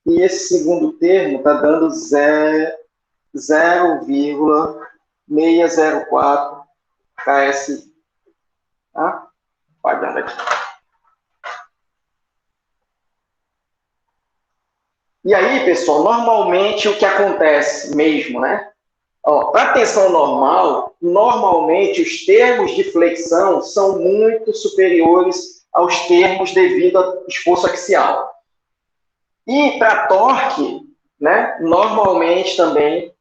E esse segundo termo está dando 0,604 KSI. Tá? Apagando aqui. E aí, pessoal, normalmente o que acontece mesmo, né? Para tensão normal, normalmente os termos de flexão são muito superiores aos termos devido ao esforço axial. E para torque, né, normalmente também,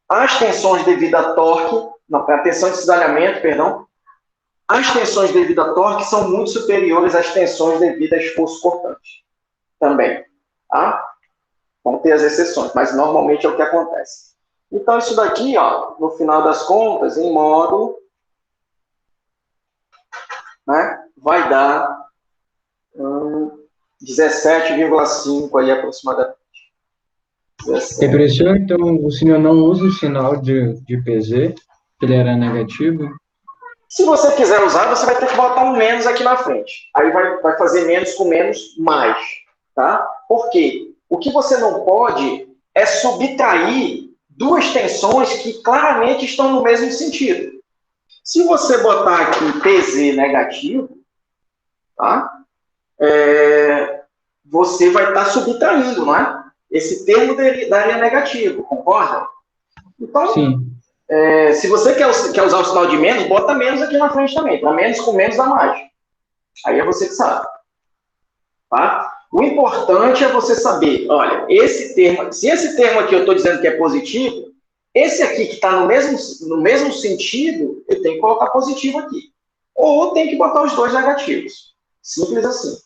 as tensões devido a torque, para tensão de cisalhamento, perdão, as tensões devido a torque são muito superiores às tensões devido a esforço cortante. Também. Tá? Vão ter as exceções, mas normalmente é o que acontece. Então, isso daqui, ó, no final das contas, em módulo, né, vai dar 17,5 aí aproximadamente. 17. Professor, então o senhor não usa o sinal de PZ, que ele era negativo? Se você quiser usar, você vai ter que botar um menos aqui na frente. Aí vai fazer menos com menos mais. Tá? Por quê? O que você não pode é subtrair duas tensões que claramente estão no mesmo sentido. Se você botar aqui PZ negativo, tá? Você vai estar subtraindo, não é? Esse termo daria negativo, concorda? Então, sim. Se você quer usar o sinal de menos, bota menos aqui na frente também. Para menos com menos dá mais. Aí é você que sabe. Tá? O importante é você saber, olha, esse termo, se esse termo aqui eu estou dizendo que é positivo, esse aqui que está no mesmo sentido, eu tenho que colocar positivo aqui. Ou tem que botar os dois negativos. Simples assim.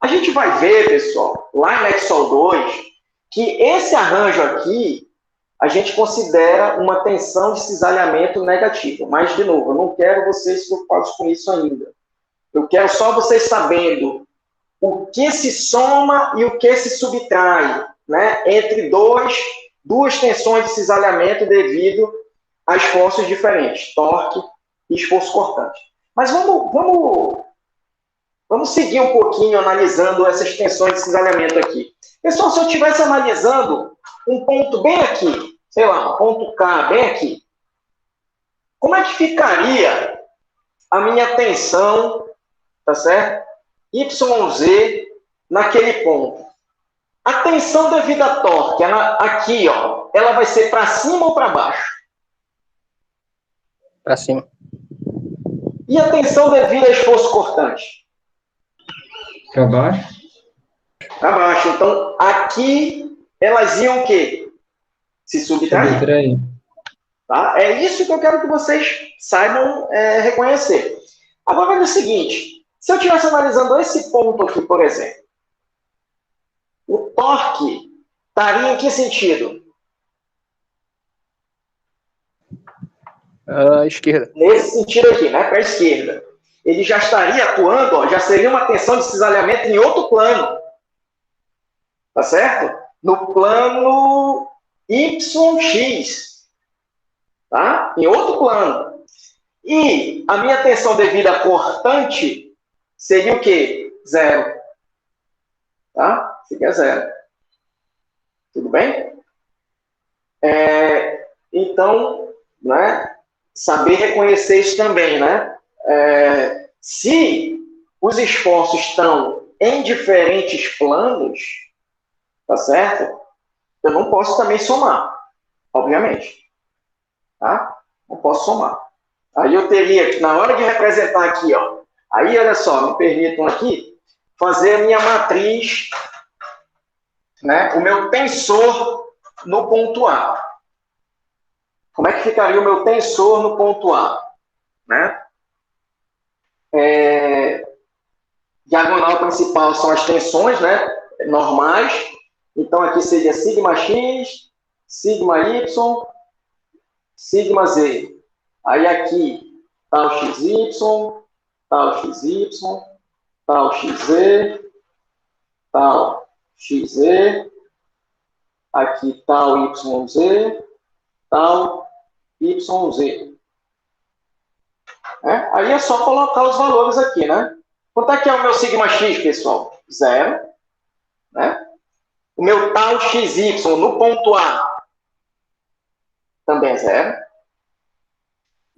A gente vai ver, pessoal, lá em Lexol 2, que esse arranjo aqui, a gente considera uma tensão de cisalhamento negativa. Mas, de novo, eu não quero vocês preocupados com isso ainda. Eu quero só vocês sabendo o que se soma e o que se subtrai, né, entre duas tensões de cisalhamento devido a esforços diferentes, torque e esforço cortante. Mas vamos seguir um pouquinho analisando essas tensões de cisalhamento aqui. Pessoal, se eu estivesse analisando um ponto bem aqui, sei lá, um ponto K bem aqui, como é que ficaria a minha tensão, tá certo? YZ naquele ponto. A tensão devida a torque, aqui, ó, ela vai ser para cima ou para baixo? Para cima. E a tensão devida a esforço cortante? Para baixo? Para baixo. Então, aqui, elas iam o quê? Se subtrair. Tá? É isso que eu quero que vocês saibam reconhecer. Agora, olha o seguinte. Se eu estivesse analisando esse ponto aqui, por exemplo, o torque estaria em que sentido? Esquerda. Nesse sentido aqui, né? Para a esquerda. Ele já estaria atuando, ó, já seria uma tensão de cisalhamento em outro plano. Tá certo? No plano YX. Tá? Em outro plano. E a minha tensão devida a cortante seria o quê? 0. Tá? Fica 0. Tudo bem? Então, né, saber reconhecer isso também, né? Se os esforços estão em diferentes planos, tá certo? Eu não posso também somar, obviamente. Tá? Não posso somar. Aí eu teria, na hora de representar aqui, ó, aí, olha só, me permitam aqui, fazer a minha matriz, né, o meu tensor no ponto A. Como é que ficaria o meu tensor no ponto A? Né? Diagonal principal são as tensões, né, normais. Então, aqui seria sigma x, sigma y, sigma z. Aí aqui, tal xy, tal xy, tal xz, tal xz, aqui tal yz, tal yz. né? Aí é só colocar os valores aqui, né? Quanto é que é o meu sigma x, pessoal? 0, né? O meu tal xy no ponto A também é 0.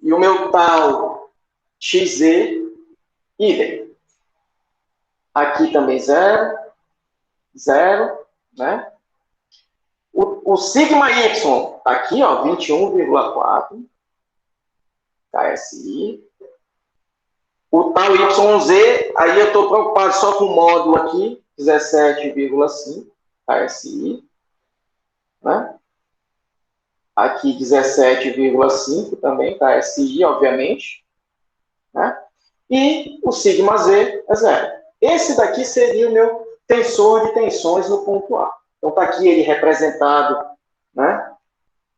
E o meu tal xz, idem. Aqui também 0, 0, né? O sigma y está aqui, ó, 21,4 KSI. O tal YZ, aí eu estou preocupado só com o módulo aqui, 17,5 KSI. Né? Aqui 17,5 também KSI, obviamente. Né? E o sigma Z é 0. Esse daqui seria o meu tensor de tensões no ponto A. Então está aqui ele representado, né,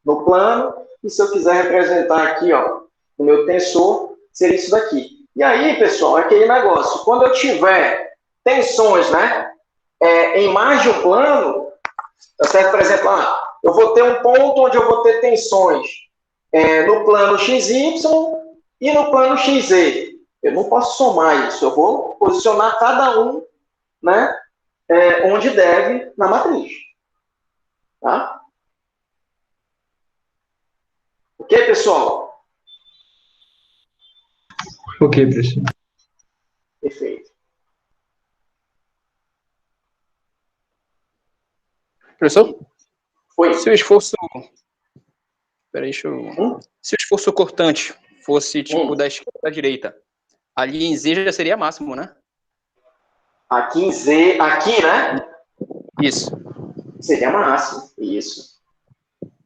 no plano. E se eu quiser representar aqui, ó, o meu tensor, seria isso daqui. E aí, pessoal, aquele negócio. Quando eu tiver tensões, né, em mais de um plano, tá certo? Por exemplo, eu vou ter um ponto onde eu vou ter tensões no plano XY e no plano XZ. Eu não posso somar isso. Eu vou posicionar cada um, né, onde deve na matriz. Tá? Ok, pessoal? Ok, professor. Perfeito. Professor? Foi. Se o esforço... Peraí, deixa eu... Se o esforço cortante fosse, tipo, da esquerda à direita, ali em Z já seria máximo, né? Aqui em Z, aqui, né? Isso. Seria máximo. Isso.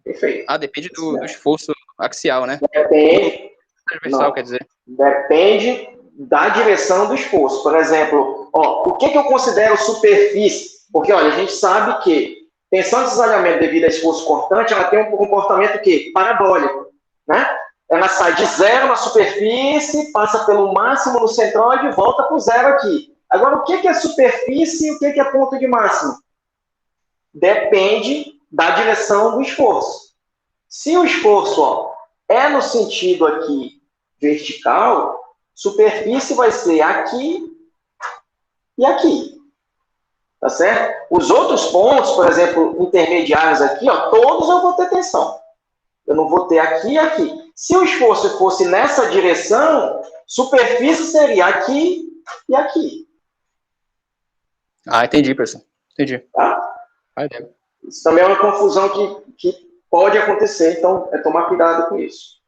Perfeito. Depende do esforço axial, né? Depende. Transversal, Não. quer dizer. Depende da direção do esforço. Por exemplo, o que eu considero superfície? Porque, olha, a gente sabe que tensão de cisalhamento devido a esforço cortante, ela tem um comportamento que parabólico, né? Ela sai de 0 na superfície, passa pelo máximo no centroide e volta para o 0 aqui. Agora, o que é superfície e o que é ponto de máximo? Depende da direção do esforço. Se o esforço é no sentido aqui vertical, superfície vai ser aqui e aqui. Tá certo? Os outros pontos, por exemplo, intermediários aqui, todos eu vou ter tensão. Eu não vou ter aqui e aqui. Se o esforço fosse nessa direção, superfície seria aqui e aqui. Entendi, professor. Entendi. Tá? Isso também é uma confusão que pode acontecer, então é tomar cuidado com isso.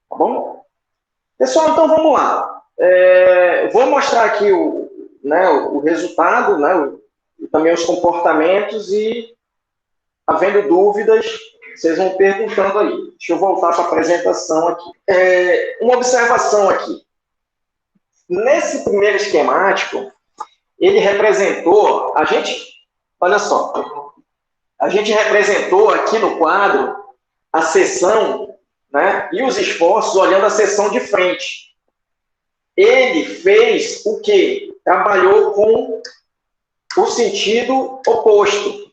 Tá bom? Pessoal, então vamos lá. Vou mostrar aqui o resultado, né, e também os comportamentos, e, havendo dúvidas, vocês vão perguntando aí. Deixa eu voltar para a apresentação aqui. Uma observação aqui. Nesse primeiro esquemático, ele representou, olha só, a gente representou aqui no quadro a seção, né, e os esforços olhando a seção de frente. Ele fez o quê? Trabalhou com o sentido oposto,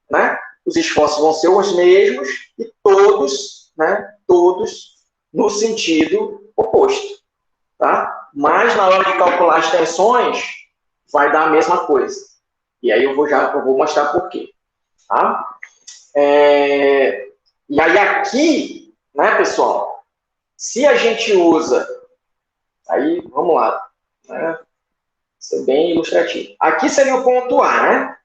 né? Os esforços vão ser os mesmos e todos, né, todos no sentido oposto, tá? Mas na hora de calcular as tensões, vai dar a mesma coisa. E aí eu vou mostrar por quê. Tá? E aí aqui, né, pessoal, se a gente usa, aí vamos lá, né, ser bem ilustrativo. Aqui seria o ponto A, né?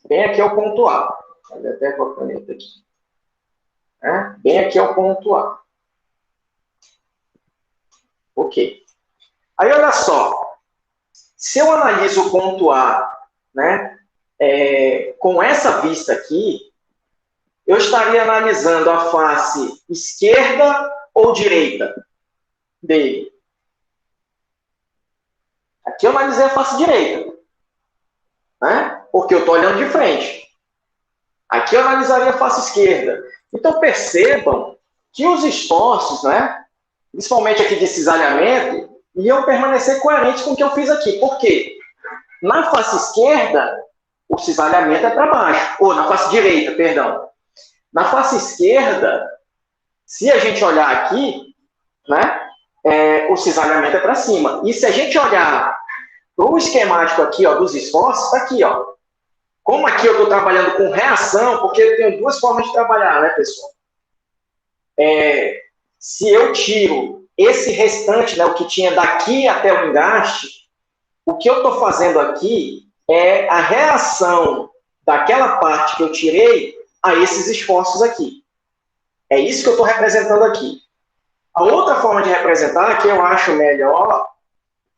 Bem aqui é o ponto A. Vou até com a caneta aqui. Né? Bem aqui é o ponto A. Ok. Aí olha só, se eu analiso o ponto A, né, com essa vista aqui, eu estaria analisando a face esquerda ou direita dele. Aqui eu analisei a face direita, né? Porque eu estou olhando de frente. Aqui eu analisaria a face esquerda. Então percebam que os esforços, né, principalmente aqui de cisalhamento, iam permanecer coerentes com o que eu fiz aqui. Por quê? Na face esquerda, o cisalhamento é para baixo. Ou na face direita, perdão. Na face esquerda, se a gente olhar aqui, né, o cisalhamento é para cima. E se a gente olhar para o esquemático aqui, ó, dos esforços, está aqui, ó. Como aqui eu estou trabalhando com reação, porque eu tenho duas formas de trabalhar, né, pessoal? Se eu tiro esse restante, né, o que tinha daqui até o engaste, o que eu estou fazendo aqui é a reação daquela parte que eu tirei a esses esforços aqui. É isso que eu estou representando aqui. A outra forma de representar, que eu acho melhor,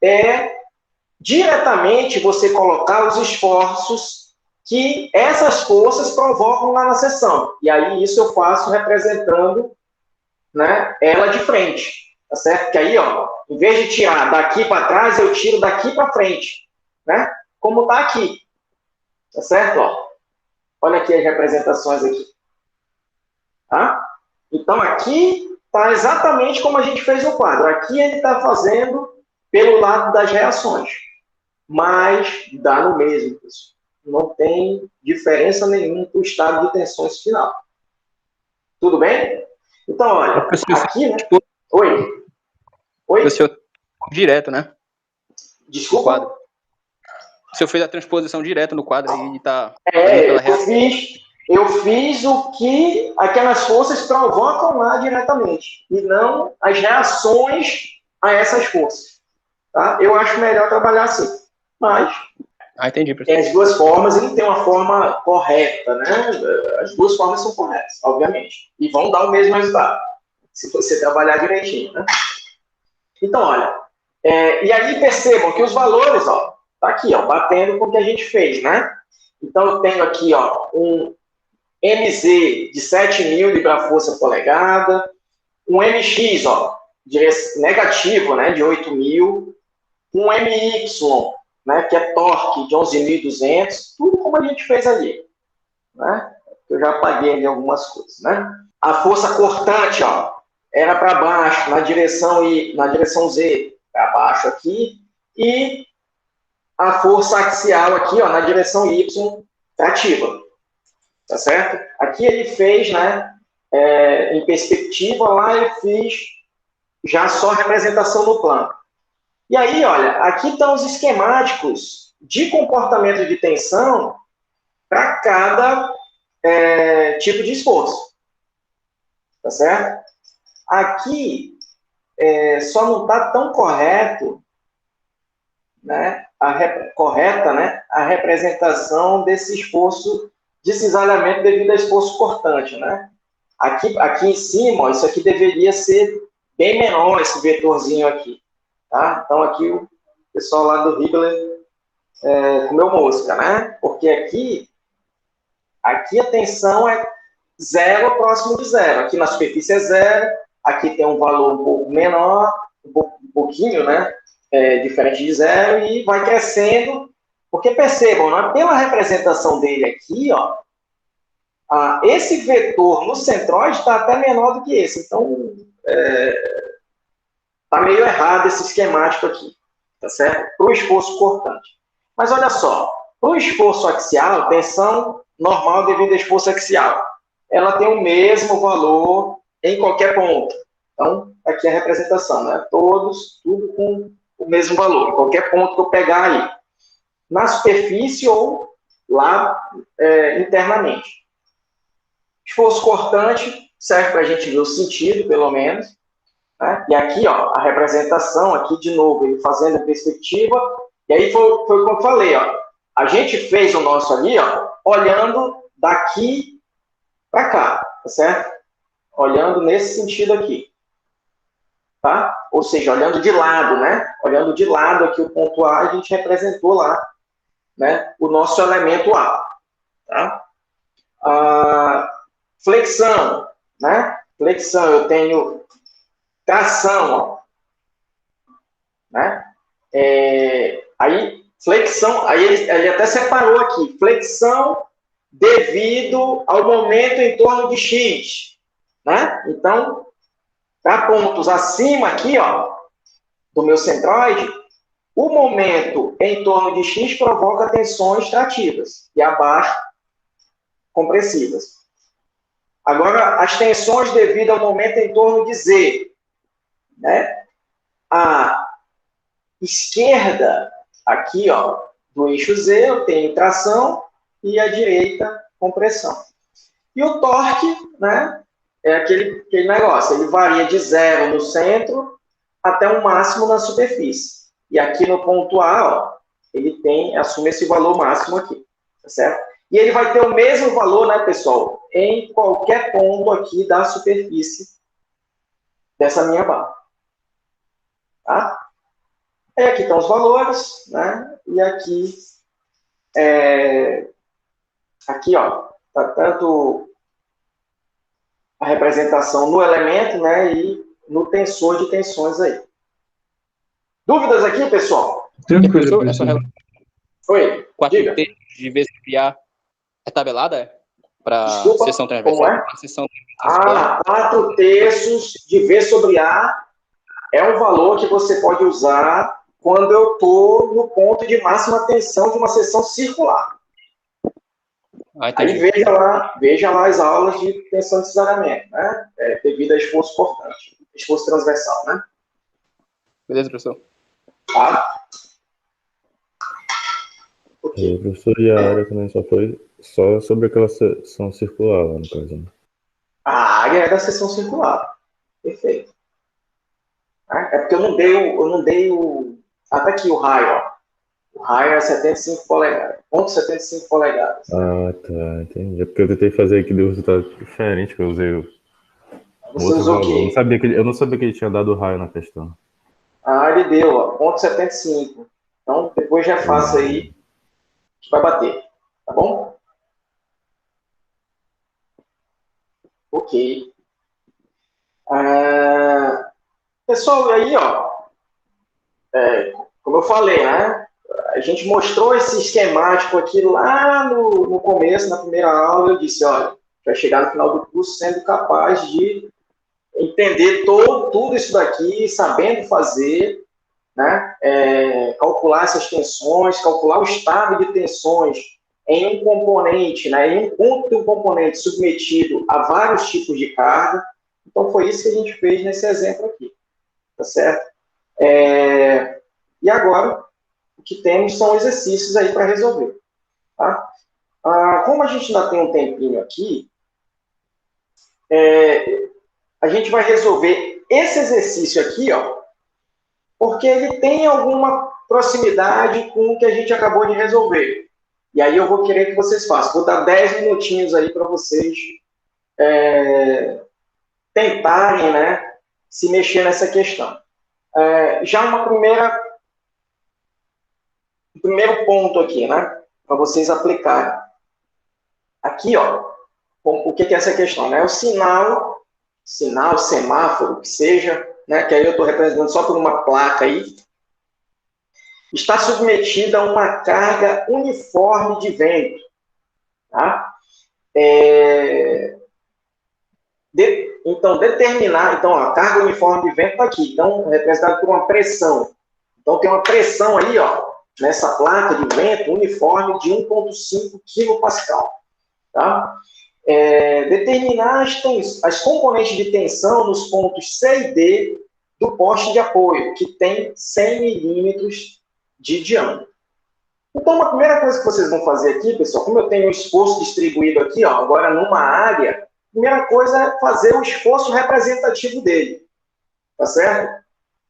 é diretamente você colocar os esforços que essas forças provocam lá na seção. E aí isso eu faço representando, né, ela de frente, tá certo? Que aí, ó, em vez de tirar daqui para trás, eu tiro daqui para frente, né? Como está aqui, tá certo? Ó, olha aqui as representações aqui, tá? Então aqui está exatamente como a gente fez no quadro. Aqui ele está fazendo pelo lado das reações, mas dá no mesmo, pessoal. Não tem diferença nenhuma para o estado de tensões final. Tudo bem? Então, olha, aqui, né? Oi? O senhor direto, né? Desculpa? O quadro. O senhor fez a transposição direta no quadro e está... Eu fiz o que aquelas forças provocam lá diretamente, e não as reações a essas forças. Tá? Eu acho melhor trabalhar assim. Mas entendi, tem as duas formas e tem uma forma correta, né? As duas formas são corretas, obviamente. E vão dar o mesmo resultado, se você trabalhar direitinho, né? Então, olha, e aí percebam que os valores, ó, tá aqui, ó, batendo com o que a gente fez, né? Então, eu tenho aqui, ó, um MZ de 7.000 libra-força-polegada, um MX, ó, negativo, né, de 8.000, um MY, né, que é torque de 11.200, tudo como a gente fez ali, né? Eu já apaguei ali algumas coisas, né? A força cortante, ó, era para baixo, na direção Z, para baixo aqui, e a força axial aqui, ó, na direção Y, ativa, tá certo? Aqui ele fez, né, em perspectiva, lá eu fiz já só representação no plano. E aí, olha, aqui estão os esquemáticos de comportamento de tensão para cada tipo de esforço. Tá certo? Aqui, só não está tão correto, né, correta, né, a representação desse esforço de cisalhamento devido a esforço cortante, né? Aqui em cima, ó, isso aqui deveria ser bem menor, esse vetorzinho aqui. Tá? Então, aqui o pessoal lá do Hibbeler comeu mosca, né? Porque aqui a tensão é zero próximo de zero. Aqui na superfície é zero, aqui tem um valor um pouco menor, um pouquinho, né? Diferente de zero, e vai crescendo, porque percebam, né? Pela representação dele aqui, ó, esse vetor no centroide está até menor do que esse. Então, está meio errado esse esquemático aqui, tá certo? Para o esforço cortante. Mas olha só, para o esforço axial, tensão normal devido ao esforço axial, ela tem o mesmo valor em qualquer ponto. Então, aqui é a representação, né? Tudo com o mesmo valor, em qualquer ponto que eu pegar aí. Na superfície ou lá internamente. Esforço cortante serve para a gente ver o sentido, pelo menos. Né? E aqui, ó, a representação, aqui de novo, ele fazendo a perspectiva, e aí foi o que eu falei, ó, a gente fez o nosso ali, ó, olhando daqui para cá, tá certo? Olhando nesse sentido aqui, tá? Ou seja, olhando de lado, né? Olhando de lado aqui o ponto A, a gente representou lá, né, o nosso elemento A, tá? Flexão, né? Flexão, eu tenho tração, ó, né? Aí, flexão, aí ele até separou aqui, flexão devido ao momento em torno de X, né? Então, para pontos acima aqui, ó, do meu centroide, o momento em torno de X provoca tensões trativas e abaixo, compressivas. Agora, as tensões devido ao momento em torno de Z, né? à esquerda, aqui, ó, do eixo Z, eu tenho tração e à direita, compressão. E o torque, né, é aquele negócio, ele varia de 0 no centro até um máximo na superfície. E aqui no ponto A, ó, ele assume esse valor máximo aqui, tá certo? E ele vai ter o mesmo valor, né, pessoal, em qualquer ponto aqui da superfície dessa minha barra. Tá? E aqui estão os valores, né? E aqui, aqui, ó, tá tanto a representação no elemento, né, e no tensor de tensões aí. Dúvidas aqui, pessoal? Tranquilo, professor. Oi, 4 terços de V sobre A é tabelada? Para seção transversal? Como é? Seção 4 terços de V sobre A é um valor que você pode usar quando eu estou no ponto de máxima tensão de uma seção circular. Aí veja lá as aulas de tensão de cesarramento, né? Devido a esforço portante, esforço transversal, né? Beleza, professor. Tá? Okay. Professor, e a área também só sobre aquela seção circular lá, no caso, né? A área é da seção circular. Perfeito. É porque eu não dei o... Até aqui o raio, ó. O raio é 75 polegadas. 0,75 polegadas. Ah, tá. Entendi. É porque eu tentei fazer aqui, deu resultado diferente, que eu usei o outro valor. Eu não sabia que ele tinha dado raio na questão. Ah, ele deu, ó. 0,75. Então, depois já faça aí. Que vai bater. Tá bom? Ok. Pessoal, aí, ó. Como eu falei, né? A gente mostrou esse esquemático aqui lá no começo, na primeira aula. Eu disse, olha, vai chegar no final do curso sendo capaz de entender tudo isso daqui, sabendo fazer, né? Calcular essas tensões, calcular o estado de tensões em um componente, né? Em um ponto de um componente submetido a vários tipos de carga. Então, foi isso que a gente fez nesse exemplo aqui, tá certo? E agora, o que temos são exercícios aí para resolver, tá? Como a gente ainda tem um tempinho aqui, a gente vai resolver esse exercício aqui, ó, porque ele tem alguma proximidade com o que a gente acabou de resolver. E aí eu vou querer que vocês façam. Vou dar 10 minutinhos aí para vocês tentarem, né, se mexer nessa questão. Já um primeiro ponto aqui, né, para vocês aplicarem. Aqui, ó, o que é essa questão? Né? O sinal, semáforo, que seja, né, que aí eu estou representando só por uma placa aí, está submetida a uma carga uniforme de vento. Tá? Então, a carga uniforme de vento está aqui, então, representada por uma pressão. Então, tem uma pressão aí, ó, nessa placa de vento uniforme de 1,5 kPa. Tá? Determinar as componentes de tensão nos pontos C e D do poste de apoio, que tem 100 milímetros de diâmetro. Então, a primeira coisa que vocês vão fazer aqui, pessoal, como eu tenho um esforço distribuído aqui, ó, agora numa área, a primeira coisa é fazer o esforço representativo dele, tá certo?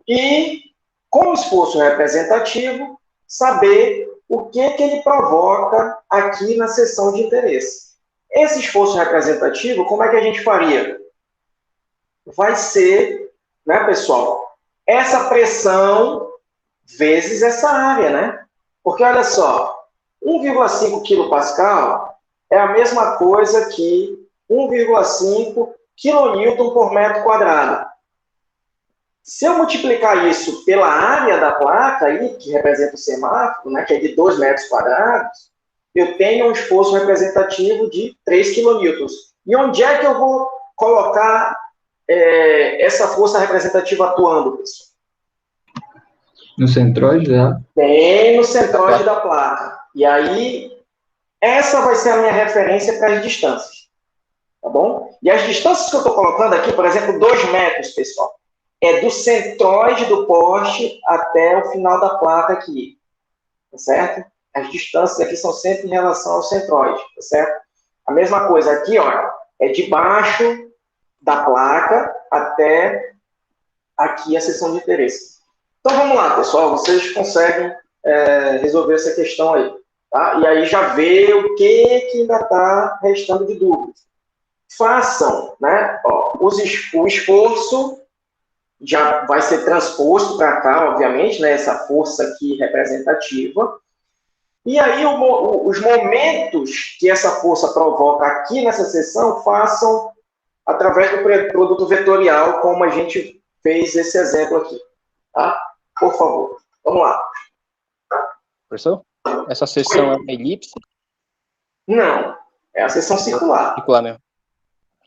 E, com o esforço representativo, saber o que ele provoca aqui na seção de interesse. Esse esforço representativo, como é que a gente faria? Vai ser, né, pessoal, essa pressão vezes essa área, né? Porque, olha só, 1,5 kPa é a mesma coisa que 1,5 kN por metro quadrado. Se eu multiplicar isso pela área da placa aí, que representa o semáforo, né, que é de 2 metros quadrados, eu tenho um esforço representativo de 3 kN. E onde é que eu vou colocar essa força representativa atuando, pessoal? No centroide, né? Bem no centroide da placa. E aí, essa vai ser a minha referência para as distâncias. Tá bom? E as distâncias que eu estou colocando aqui, por exemplo, 2 metros, pessoal. é do centroide do poste até o final da placa aqui, tá certo? As distâncias aqui são sempre em relação ao centroide, tá certo? A mesma coisa aqui, ó, é de baixo da placa até aqui a seção de interesse. Então, vamos lá, pessoal, vocês conseguem resolver essa questão aí, tá? E aí já vê o que ainda está restando de dúvidas. Façam, né? Ó, o esforço já vai ser transposto para cá, obviamente, né? Essa força aqui representativa. E aí, os momentos que essa força provoca aqui nessa seção, façam através do produto vetorial, como a gente fez esse exemplo aqui. Tá? Por favor, vamos lá. Professor, essa seção é uma elipse? Não, é a seção circular. Circular mesmo.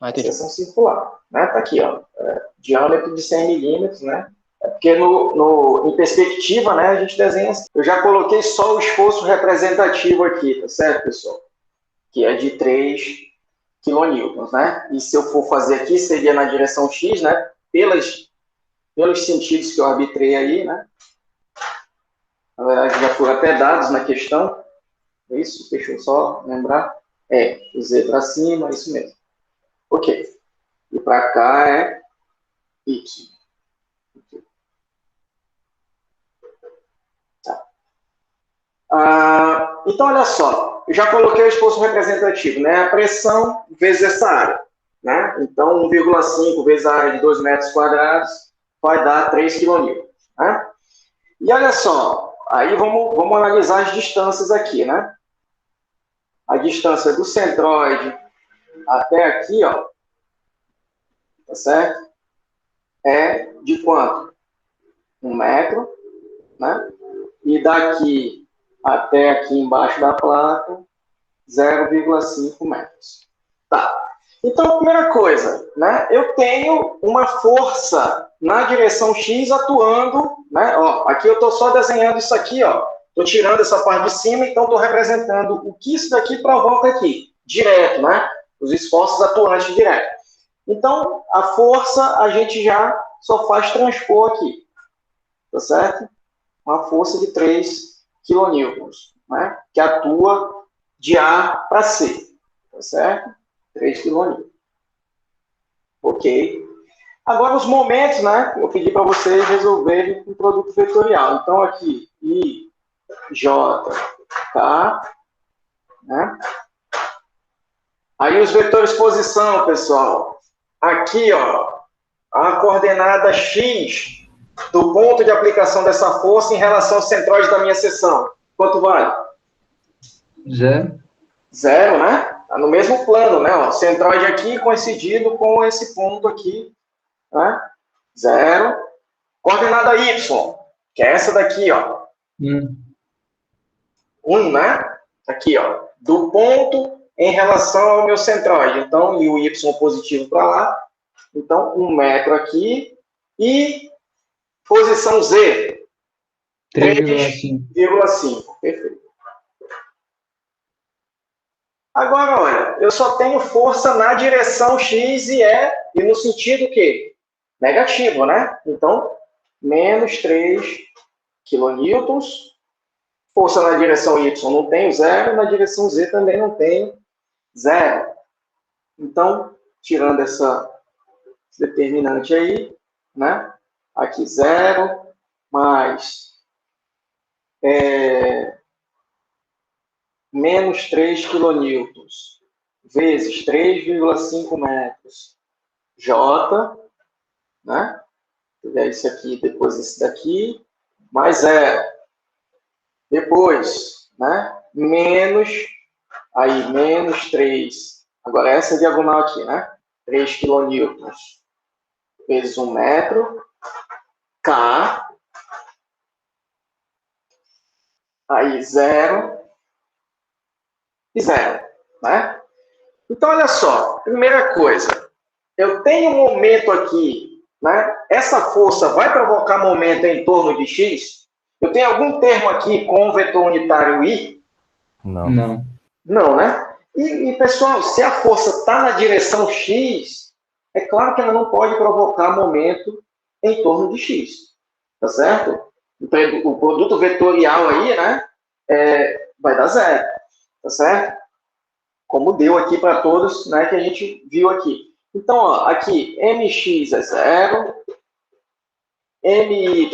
Ah, entendi. Seção circular. Né? Tá aqui, ó. Diâmetro de 100 milímetros, né? É porque em perspectiva, né, a gente desenha assim. Eu já coloquei só o esforço representativo aqui, tá certo, pessoal? Que é de 3 kN, né? E se eu for fazer aqui, seria na direção X, né? Pelos sentidos que eu arbitrei aí, né? Na verdade, já foram até dados na questão. É isso? Deixa eu só lembrar. O Z para cima, isso mesmo. Ok. E para cá é Y. Então, olha só, eu já coloquei o esforço representativo, né? A pressão vezes essa área, né? Então, 1,5 vezes a área de 2 metros quadrados vai dar 3 kN, né? E olha só, aí vamos analisar as distâncias aqui, né? A distância do centroide até aqui, ó, tá certo? É de quanto? 1 metro, né? E daqui até aqui embaixo da placa, 0,5 metros. Tá. Então, primeira coisa, né? Eu tenho uma força na direção X atuando, né? Ó, aqui eu estou só desenhando isso aqui, ó. Estou tirando essa parte de cima, então estou representando o que isso daqui provoca aqui, direto, né? Os esforços atuantes direto. Então, a força a gente já só faz transpor aqui, tá certo? Uma força de 3 kN, né? Que atua de A para C, tá certo? 3 kN. Ok. Agora, os momentos, né? Eu pedi para vocês resolverem com produto vetorial. Então, aqui, I, J, K, né? Aí, os vetores posição, pessoal. Aqui, ó, a coordenada X do ponto de aplicação dessa força em relação ao centroide da minha seção. Quanto vale? 0. 0, né? Tá no mesmo plano, né? O centroide aqui coincidindo com esse ponto aqui, né? 0. Coordenada Y, que é essa daqui, ó. 1, né? Aqui, ó. Do ponto em relação ao meu centroide. Então, e o Y positivo para lá. Então, 1 metro aqui. E posição Z, 3,5. Perfeito. Agora, olha, eu só tenho força na direção X e no sentido o quê? Negativo, né? Então, menos 3 kN. Força na direção Y não tenho, 0. Na direção Z também não tenho, 0. Então, tirando essa determinante aí, né? Aqui 0, mais menos 3 kN, vezes 3,5 metros, J, né? Isso aqui, depois esse daqui, mais 0. Depois, né? Menos 3, agora essa diagonal aqui, né? 3 kN, vezes 1 metro, K, aí 0 e 0, né? Então, olha só, primeira coisa, eu tenho um momento aqui, né? Essa força vai provocar momento em torno de X? Eu tenho algum termo aqui com o vetor unitário I? Não. Não, né? E pessoal, se a força está na direção X, é claro que ela não pode provocar momento em torno de x, tá certo? Então, o produto vetorial aí, né, vai dar 0, tá certo? Como deu aqui para todos, né, que a gente viu aqui. Então, ó, aqui, mx é 0, my,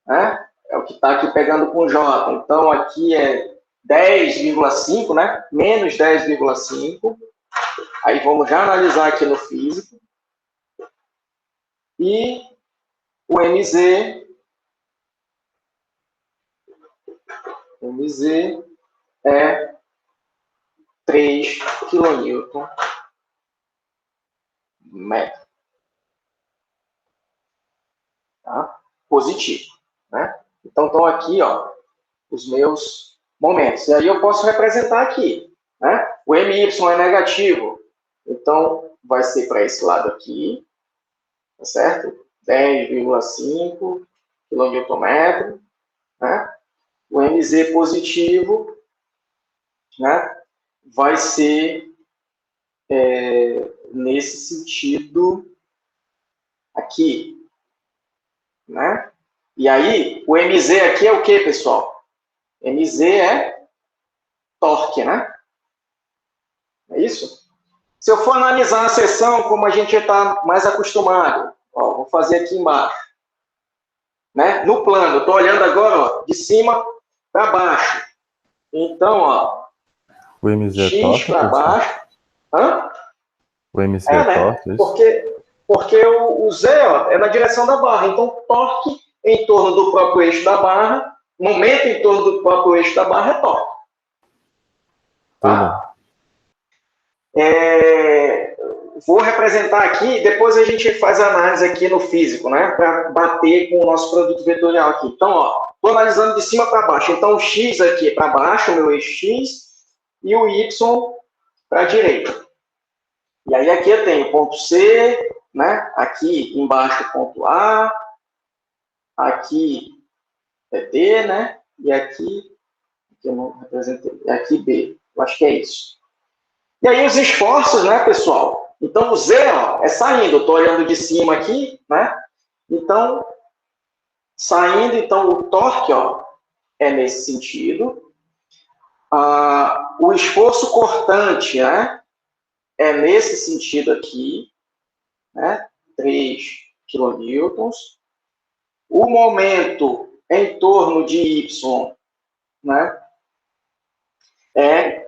né, é o que está aqui pegando com j. Então, aqui é 10,5, né, menos 10,5. Aí vamos já analisar aqui no físico. E o mz é 3 kN/m. Tá? Positivo. Né? Então, estão aqui, ó, os meus momentos. E aí eu posso representar aqui. Né? O my é negativo. Então, vai ser para esse lado aqui. Tá certo? 10,5 kN/m. Né? O mz positivo, né, vai ser nesse sentido aqui. Né? E aí, o mz aqui é o que, pessoal? Mz é torque, né? É isso? Se eu for analisar a seção como a gente está mais acostumado, ó, vou fazer aqui embaixo. Né? No plano, estou olhando agora, ó, de cima para baixo. Então, ó, o mz é x torque, para baixo. Hã? O mz é torque, né? Porque o Z, ó, é na direção da barra. Então, torque em torno do próprio eixo da barra, momento em torno do próprio eixo da barra é torque. Tá? Vou representar aqui, depois a gente faz a análise aqui no físico, né? Para bater com o nosso produto vetorial aqui. Então, ó, estou analisando de cima para baixo. Então, o x aqui é para baixo, o meu eixo x, e o y para a direita. E aí aqui eu tenho ponto C, né? Aqui embaixo ponto A, aqui é D, né? E aqui eu não representei, aqui B. Eu acho que é isso. E aí os esforços, né, pessoal? Então o Z, ó, é saindo. Eu estou olhando de cima aqui, né? Então, saindo, então o torque, ó, é nesse sentido. O esforço cortante, né? É nesse sentido aqui, né? 3 kN. O momento em torno de Y, né? É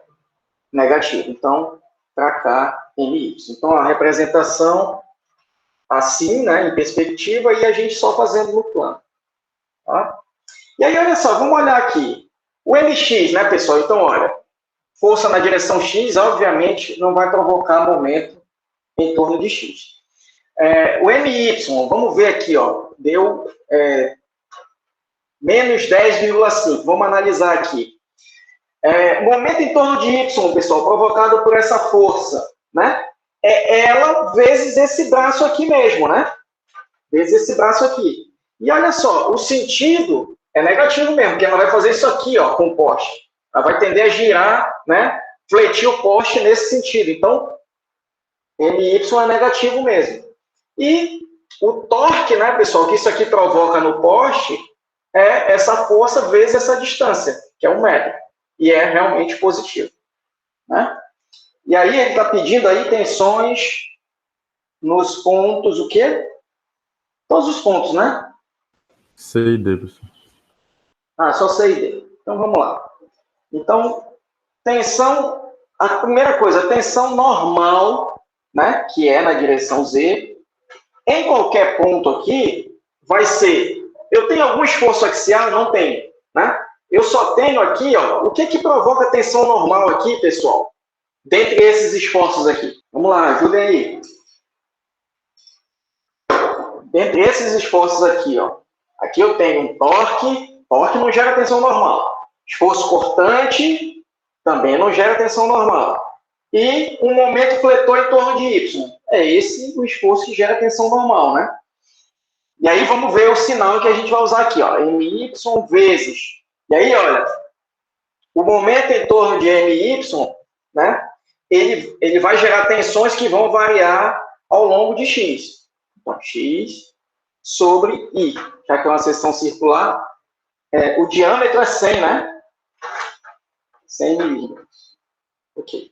negativo. Então, para cá, MY. Então, a representação assim, né? Em perspectiva, e a gente só fazendo no plano. Tá? E aí, olha só, vamos olhar aqui. O MX, né, pessoal? Então, olha, força na direção X, obviamente, não vai provocar momento em torno de X. O MY, vamos ver aqui, ó, deu menos 10,5. Vamos analisar aqui. Momento em torno de Y, pessoal, provocado por essa força, né? É ela vezes esse braço aqui mesmo, né? Vezes esse braço aqui. E olha só, o sentido é negativo mesmo, porque ela vai fazer isso aqui, ó, com o poste. Ela vai tender a girar, né? Fletir o poste nesse sentido. Então, MY é negativo mesmo. E o torque, né, pessoal, que isso aqui provoca no poste é essa força vezes essa distância, que é 1 metro. E é realmente positivo. Né? E aí ele está pedindo aí tensões nos pontos, o quê? Todos os pontos, né? C e D, professor. Só C e D. Então, vamos lá. Então, tensão, a primeira coisa, tensão normal, né, que é na direção Z, em qualquer ponto aqui, vai ser, eu tenho algum esforço axial? Não tenho, né? Eu só tenho aqui, ó, o que provoca tensão normal aqui, pessoal? Dentre esses esforços aqui. Vamos lá, ajudem aí. Dentre esses esforços aqui, ó, aqui eu tenho um torque não gera tensão normal. Esforço cortante também não gera tensão normal. E um momento fletor em torno de Y. É esse o esforço que gera tensão normal, né? E aí vamos ver o sinal que a gente vai usar aqui, ó, MY vezes. E aí, olha, o momento em torno de MY, né, ele vai gerar tensões que vão variar ao longo de X. Então, X sobre I. Já que é uma seção circular, o diâmetro é 100, né? 100 milímetros. Ok.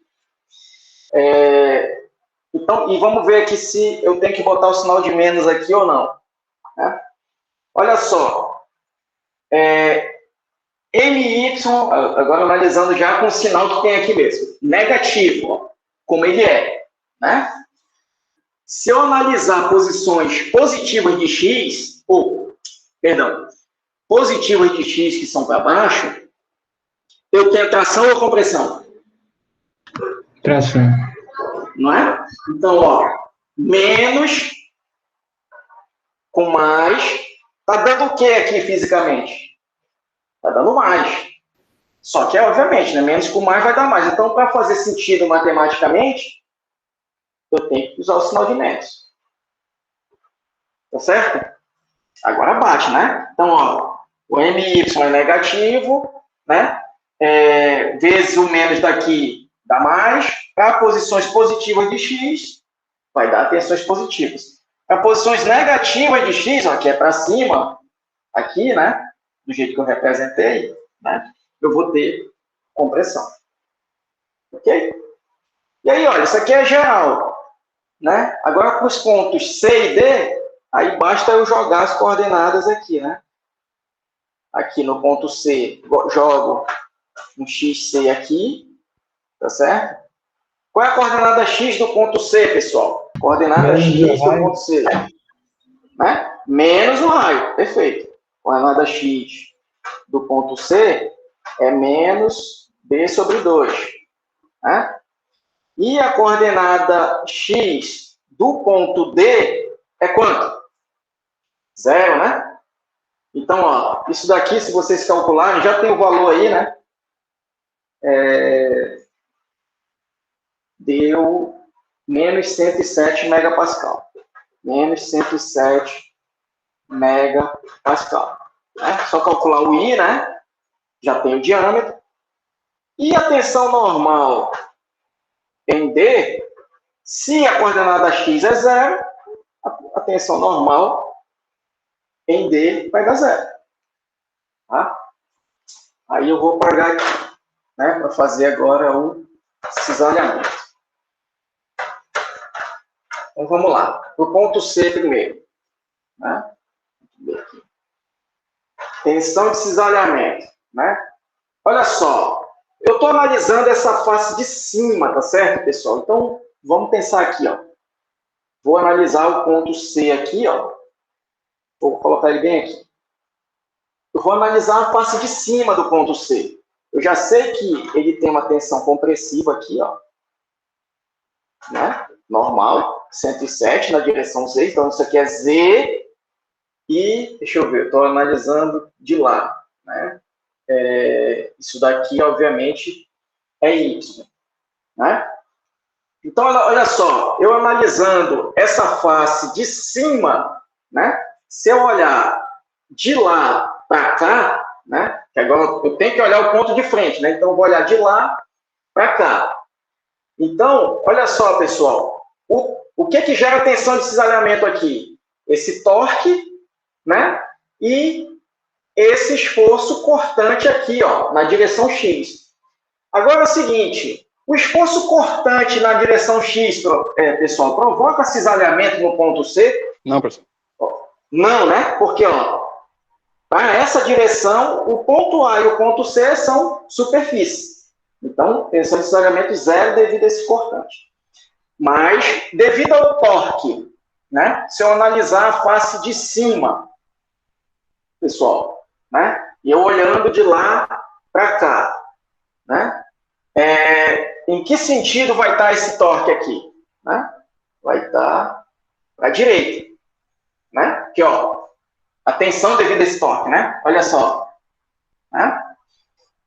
Então, e vamos ver aqui se eu tenho que botar o sinal de menos aqui ou não. Né? Olha só. MY, agora analisando já com o sinal que tem aqui mesmo. Negativo, ó, como ele é. Né? Se eu analisar posições positivas de X, positivas de X que são para baixo, eu tenho tração ou compressão? Tração. Não é? Então, ó, menos com mais, tá dando o que aqui fisicamente? Tá dando mais. Só que, obviamente, né, menos com mais vai dar mais. Então, para fazer sentido matematicamente, eu tenho que usar o sinal de menos. Tá certo? Agora bate, né? Então, ó, o MY é negativo, né? Vezes o menos daqui dá mais. Para posições positivas de X, vai dar tensões positivas. Para posições negativas de X, ó, que é para cima, aqui, né? Do jeito que eu representei, né? Eu vou ter compressão. Ok? E aí, olha, isso aqui é geral, né? Agora, para os pontos C e D, aí basta eu jogar as coordenadas aqui, né? Aqui no ponto C, jogo um XC aqui, tá certo? Qual é a coordenada X do ponto C, pessoal? Coordenada X do ponto C. Né? Menos o raio, perfeito. Coordenada X do ponto C é menos B sobre 2. Né? E a coordenada X do ponto D é quanto? 0, né? Então, ó, isso daqui, se vocês calcularem, já tem o valor aí, né? Deu menos 107 megapascal. Menos 107 megapascal. Né? Só calcular o I, né? Já tem o diâmetro. E a tensão normal em D, se a coordenada X é 0, a tensão normal em D vai dar 0. Tá? Aí eu vou apagar aqui, né? Para fazer agora o cisalhamento. Então vamos lá. Para o ponto C primeiro. Né? Tensão de cisalhamento. Né? Olha só. Eu estou analisando essa face de cima, tá certo, pessoal? Então, vamos pensar aqui, ó. Vou analisar o ponto C aqui, ó. Vou colocar ele bem aqui. Eu vou analisar a face de cima do ponto C. Eu já sei que ele tem uma tensão compressiva aqui, ó. Né? Normal, 107 na direção Z. Então, isso aqui é Z. E, deixa eu ver, eu estou analisando de lá, né? Isso daqui, obviamente, é Y. Né? Então, olha só, eu analisando essa face de cima, né? Se eu olhar de lá para cá, né? Que agora eu tenho que olhar o ponto de frente, né? Então, eu vou olhar de lá para cá. Então, olha só, pessoal, o que gera tensão de cisalhamento aqui? Esse torque, né? E esse esforço cortante aqui, ó, na direção X. Agora é o seguinte, o esforço cortante na direção X, pessoal, provoca cisalhamento no ponto C? Não, professor. Não, né? Porque, ó, para essa direção, o ponto A e o ponto C são superfícies. Então, tensão de cisalhamento 0 devido a esse cortante. Mas, devido ao torque, né? Se eu analisar a face de cima, pessoal, né? E eu olhando de lá para cá, né? Em que sentido vai estar esse torque aqui? Né? Vai estar para a direita, né? Aqui, ó, a tensão devido a esse torque, né? Olha só, né?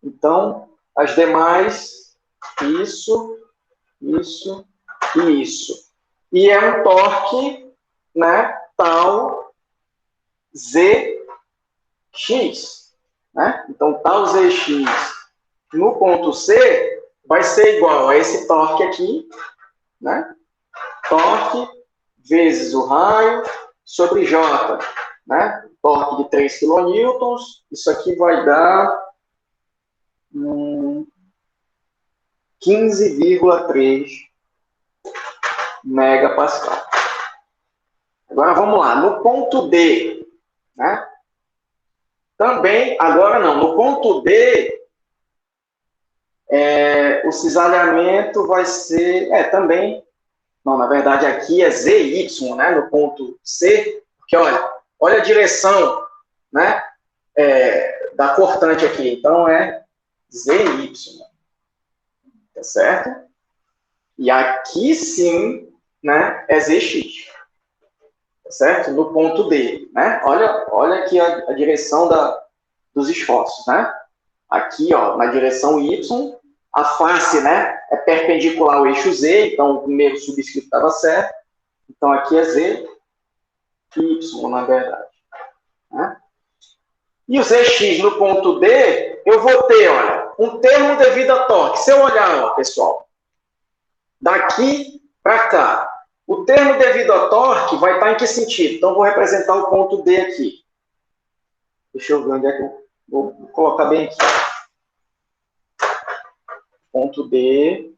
Então, as demais, isso, isso e isso. E é um torque, né? Tal ZX, né? Então, tal ZX no ponto C vai ser igual a esse torque aqui, né? Torque vezes o raio sobre J, né? Torque de 3 kN, isso aqui vai dar 15,3 megapascal. Agora vamos lá, no ponto D, né? Também, agora não, no ponto D, o cisalhamento vai ser, também, não, na verdade aqui é ZY, né? No ponto C, porque olha a direção, né? Da cortante aqui, então é ZY, tá certo? E aqui sim, né, é ZX, tá certo? No ponto D, né? Olha aqui a direção dos esforços, né? Aqui, na direção Y, a face, né, é perpendicular ao eixo Z, então o primeiro subscrito estava certo, então aqui é Z, Y, na verdade, né? E o ZX no ponto D, eu vou ter, um termo devido a torque. Se eu olhar, pessoal, daqui para cá, o termo devido a torque vai estar em que sentido? Então, vou representar o ponto D aqui. Deixa eu ver onde é que eu vou colocar bem aqui. Ponto D.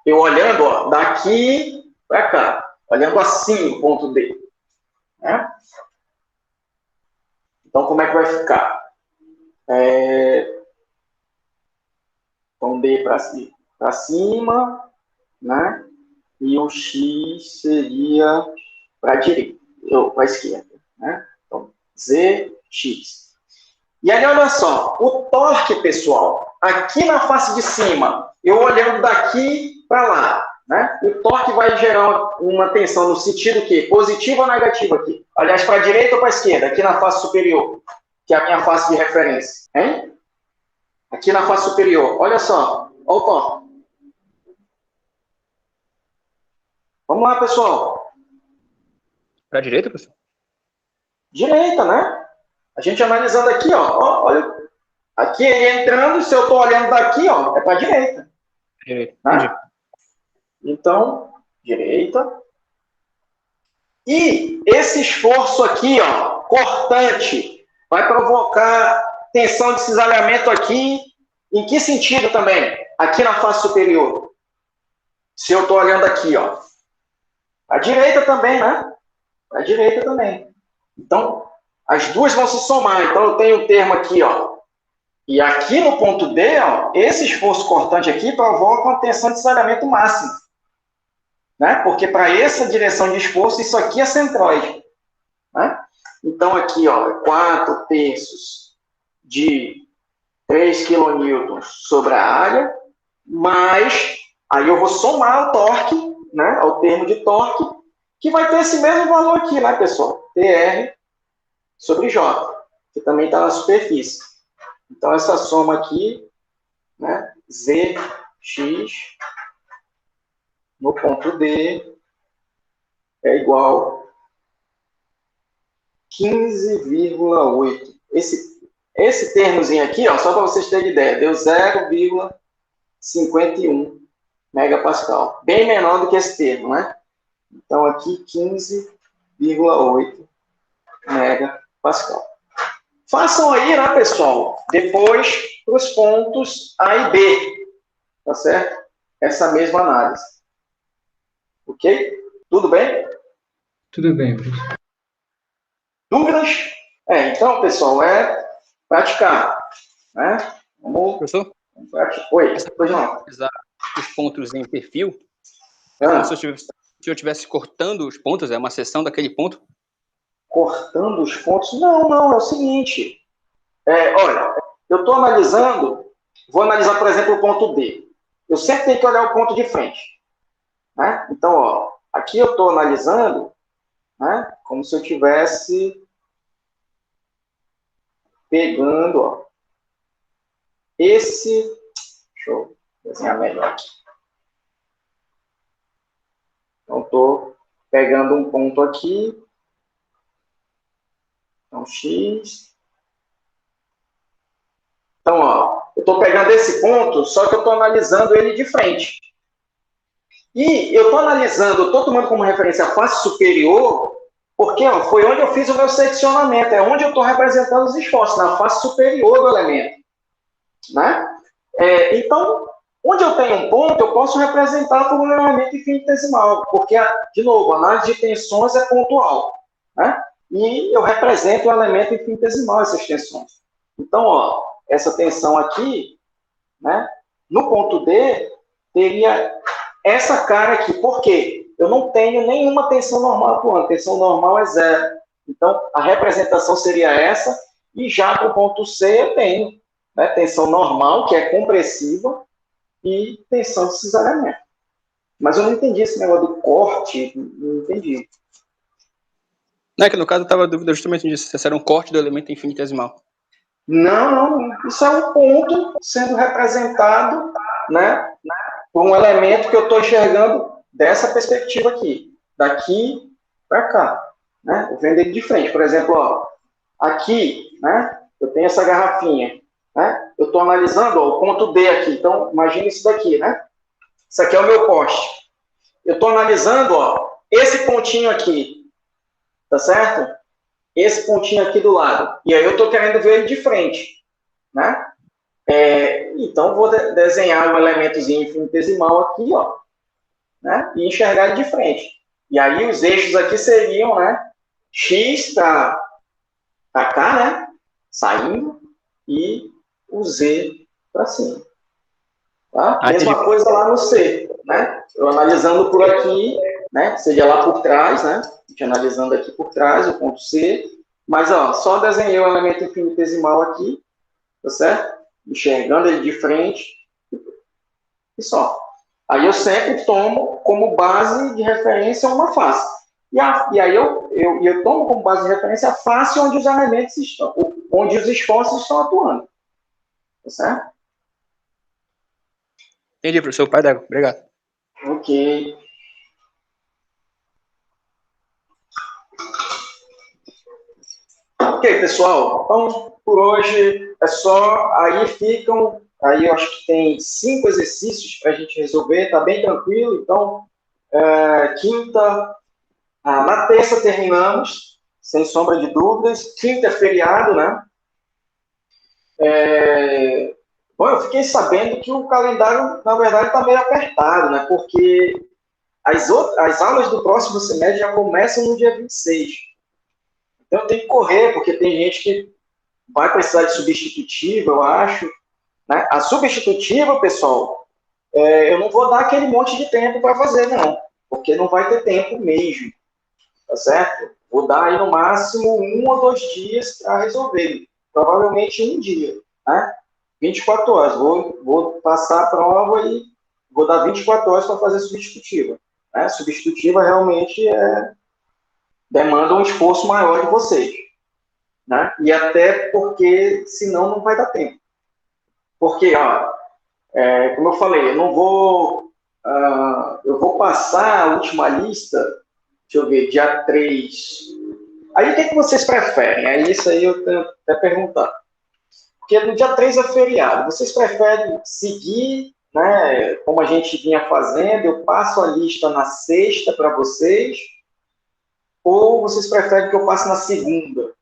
Eu olhando, daqui para cá. Olhando assim o ponto D. Né? Então, como é que vai ficar? Então, D para cima, né? E o X seria para a direita, ou para a esquerda, né? Então, ZX. E aí, olha só, o torque, pessoal, aqui na face de cima, eu olhando daqui para lá, né? O torque vai gerar uma tensão no sentido que positivo ou negativo aqui? Aliás, para a direita ou para a esquerda? Aqui na face superior, que é a minha face de referência, hein? Aqui na face superior, olha só, olha o torque. Vamos lá, pessoal. Para a direita, professor? Direita, né? A gente analisando aqui, olha. Aqui ele entrando, se eu estou olhando daqui, é para a direita. Direita, né? entendi. Então, direita. E esse esforço aqui, cortante, vai provocar tensão de cisalhamento aqui. Em que sentido também? Aqui na face superior. Se eu estou olhando aqui, a direita também, né? A direita também. Então, as duas vão se somar. Então, eu tenho um termo aqui, E aqui no ponto D, esse esforço cortante aqui provoca uma tensão de cisalhamento máximo. Né? Porque para essa direção de esforço, isso aqui é centroide. Né? Então, aqui, 4/3 de 3 kN sobre a área, mais, aí eu vou somar o torque, né, ao termo de torque, que vai ter esse mesmo valor aqui, né, pessoal? TR sobre J, que também está na superfície. Então, essa soma aqui, né, ZX no ponto D é igual a 15,8. Esse termozinho aqui, só para vocês terem ideia, deu 0,51 megapascal. Bem menor do que esse termo, né? Então, aqui, 15,8 megapascal. Façam aí, né, pessoal? Depois, os pontos A e B. Tá certo? Essa mesma análise. Ok? Tudo bem? Tudo bem, professor. Dúvidas? Então, pessoal, praticar. Né? Vamos Professor? praticar. Oi, pois não. Os pontos em perfil, se eu estivesse cortando os pontos, é uma seção daquele ponto? Cortando os pontos? Não, é o seguinte. Olha, eu estou analisando, vou analisar, por exemplo, o ponto D. Eu sempre tenho que olhar o ponto de frente. Né? Então, aqui eu estou analisando, né, como se eu estivesse pegando, esse... Deixa eu desenhar melhor aqui. Então, estou pegando um ponto aqui. Então, X. Então, eu estou pegando esse ponto, só que eu estou analisando ele de frente. E eu estou analisando, eu estou tomando como referência a face superior, Porque ó, foi onde eu fiz o meu seccionamento, é onde eu estou representando os esforços, na face superior do elemento. Né? Então, onde eu tenho um ponto, eu posso representar por um elemento infinitesimal, porque, de novo, a análise de tensões é pontual. Né? E eu represento o elemento infinitesimal, essas tensões. Então, ó, essa tensão aqui, né, no ponto D, teria essa cara aqui. Por quê? Eu não tenho nenhuma tensão normal atuando. A tensão normal é 0. Então, a representação seria essa. E já para o ponto C, eu tenho, né, tensão normal, que é compressiva, e tensão de cisalhamento. Mas eu não entendi esse negócio do corte. Não entendi. Não, é que no caso eu estava dúvida justamente disso, se era um corte do elemento infinitesimal. Não. Isso é um ponto sendo representado, né, por um elemento que eu estou enxergando dessa perspectiva aqui, daqui para cá, né? Eu vendo ele de frente. Por exemplo, ó, aqui, né, eu tenho essa garrafinha, né? Eu estou analisando ó, o ponto D aqui. Então, imagine isso daqui, né? Isso aqui é o meu poste. Eu estou analisando ó, esse pontinho aqui, tá certo? Esse pontinho aqui do lado. E aí eu estou querendo ver ele de frente, né? Então, vou desenhar um elementozinho infinitesimal aqui, ó, né? E enxergar ele de frente. E aí os eixos aqui seriam, né? X para cá, né? Saindo, e o Z para cima. Tá? Mesma coisa lá no C, né? Eu analisando por aqui, né? Seja lá por trás, né? A gente analisando aqui por trás, o ponto C. Mas, ó, só desenhei o elemento infinitesimal aqui, tá certo? Enxergando ele de frente, e só. Aí eu sempre tomo como base de referência uma face. E aí eu tomo como base de referência a face onde os elementos estão, onde os esforços estão atuando. Tá certo? Entendi, professor. Pai d'égua. Obrigado. Ok. Ok, pessoal. Então, por hoje é só. Aí eu acho que tem 5 exercícios para a gente resolver. Está bem tranquilo. Então, quinta... na terça terminamos, sem sombra de dúvidas. Quinta é feriado, né? Bom, eu fiquei sabendo que o calendário, na verdade, está meio apertado, né? Porque as aulas do próximo semestre já começam no dia 26. Então, eu tenho que correr, porque tem gente que vai precisar de substitutiva, eu acho. Né? A substitutiva, pessoal, eu não vou dar aquele monte de tempo para fazer, não. Porque não vai ter tempo mesmo. Tá certo? Vou dar aí no máximo 1 ou 2 dias para resolver. Provavelmente 1 dia. Né? 24 horas. Vou passar a prova e vou dar 24 horas para fazer substitutiva. Né? Substitutiva realmente demanda um esforço maior de vocês. Né? E até porque, senão, não vai dar tempo. Porque, ó, como eu falei, eu vou passar a última lista, deixa eu ver, dia 3. Aí, o que vocês preferem? É isso aí eu tenho até perguntar. Porque no dia 3 é feriado. Vocês preferem seguir, né, como a gente vinha fazendo, eu passo a lista na sexta para vocês, ou vocês preferem que eu passe na segunda?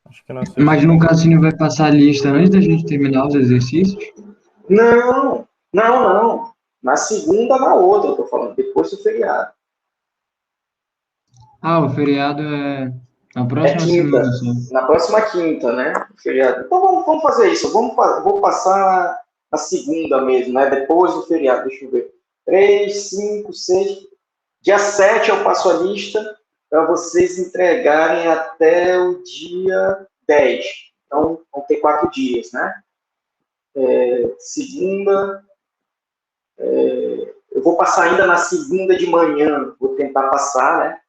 Acho que não sei. Mas no caso, você vai passar a lista antes da gente terminar os exercícios? Não. Na segunda, na outra, eu tô falando, depois do feriado. Ah, o feriado é na próxima quinta. semana só. Na próxima quinta, né? Feriado. Então vamos fazer isso. Vou passar na segunda mesmo, né? Depois do feriado. Deixa eu ver. 3, 5, 6. Dia 7 eu passo a lista para vocês entregarem até o dia 10. Então, vão ter 4 dias, né? Segunda. Eu vou passar ainda na segunda de manhã. Vou tentar passar, né?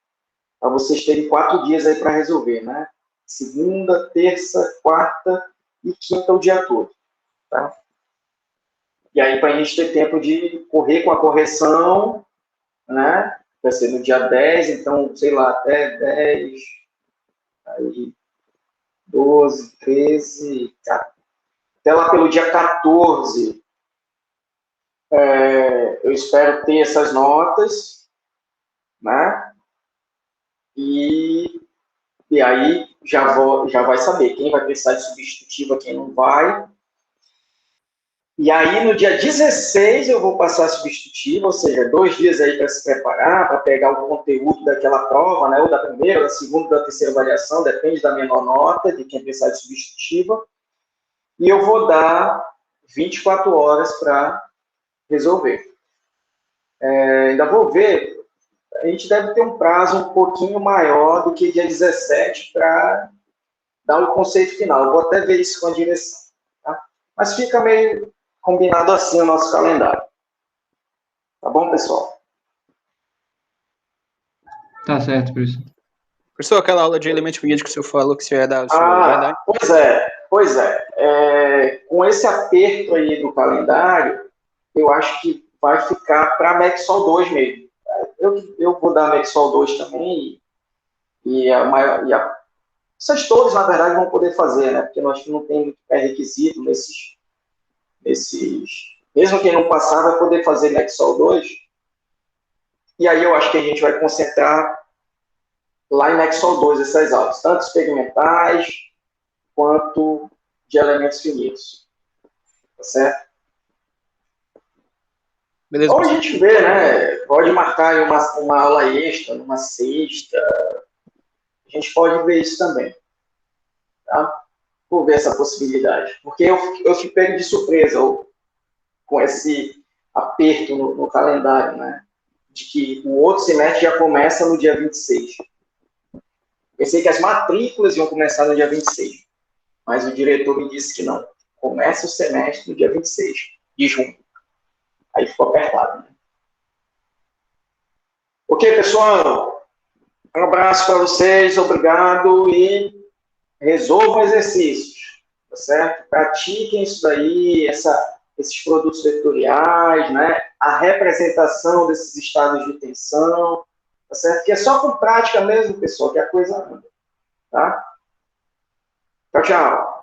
Para vocês terem 4 dias aí para resolver, né? Segunda, terça, quarta e quinta o dia todo, tá? E aí, para a gente ter tempo de correr com a correção, né? Vai ser no dia 10, então, sei lá, até 10, aí 12, 13, até lá pelo dia 14, eu espero ter essas notas, né? E aí já vai saber quem vai precisar de substitutiva, quem não vai. E aí, no dia 16, eu vou passar a substitutiva, ou seja, 2 dias aí para se preparar, para pegar o conteúdo daquela prova, né? Ou da primeira, da segunda, da terceira avaliação, depende da menor nota, de quem precisar de substitutiva. E eu vou dar 24 horas para resolver. Ainda vou ver, a gente deve ter um prazo um pouquinho maior do que dia 17 para dar o conceito final. Eu vou até ver isso com a direção. Tá? Mas fica meio combinado assim o nosso calendário. Tá bom, pessoal? Tá certo, professor. Professor, aquela aula de elementos finitos que o senhor falou que o senhor ia dar, o senhor vai dar? Pois é. Com esse aperto aí do calendário, eu acho que vai ficar para a Mexol 2 mesmo. Eu vou dar a Mexol 2 também vocês todos, na verdade, vão poder fazer, né? Porque nós não temos pré-requisito nesses... Mesmo quem não passar vai poder fazer Mexol 2. E aí eu acho que a gente vai concentrar lá em Mexol 2 essas aulas, tanto experimentais quanto de elementos finitos. Tá certo? Beleza, ou a gente vê, né? Pode marcar uma aula extra, numa sexta. A gente pode ver isso também. Tá? Vou ver essa possibilidade. Porque eu fico pego de surpresa com esse aperto no calendário, né? De que o outro semestre já começa no dia 26. Pensei que as matrículas iam começar no dia 26, mas o diretor me disse que não. Começa o semestre no dia 26 de junho. Aí ficou apertado. Né? Ok, pessoal? Um abraço para vocês, obrigado e resolvam exercícios, tá certo? Pratiquem isso daí, esses produtos vetoriais, né? A representação desses estados de tensão, tá certo? Que é só com prática mesmo, pessoal, que a coisa anda, tá? Tchau, tchau.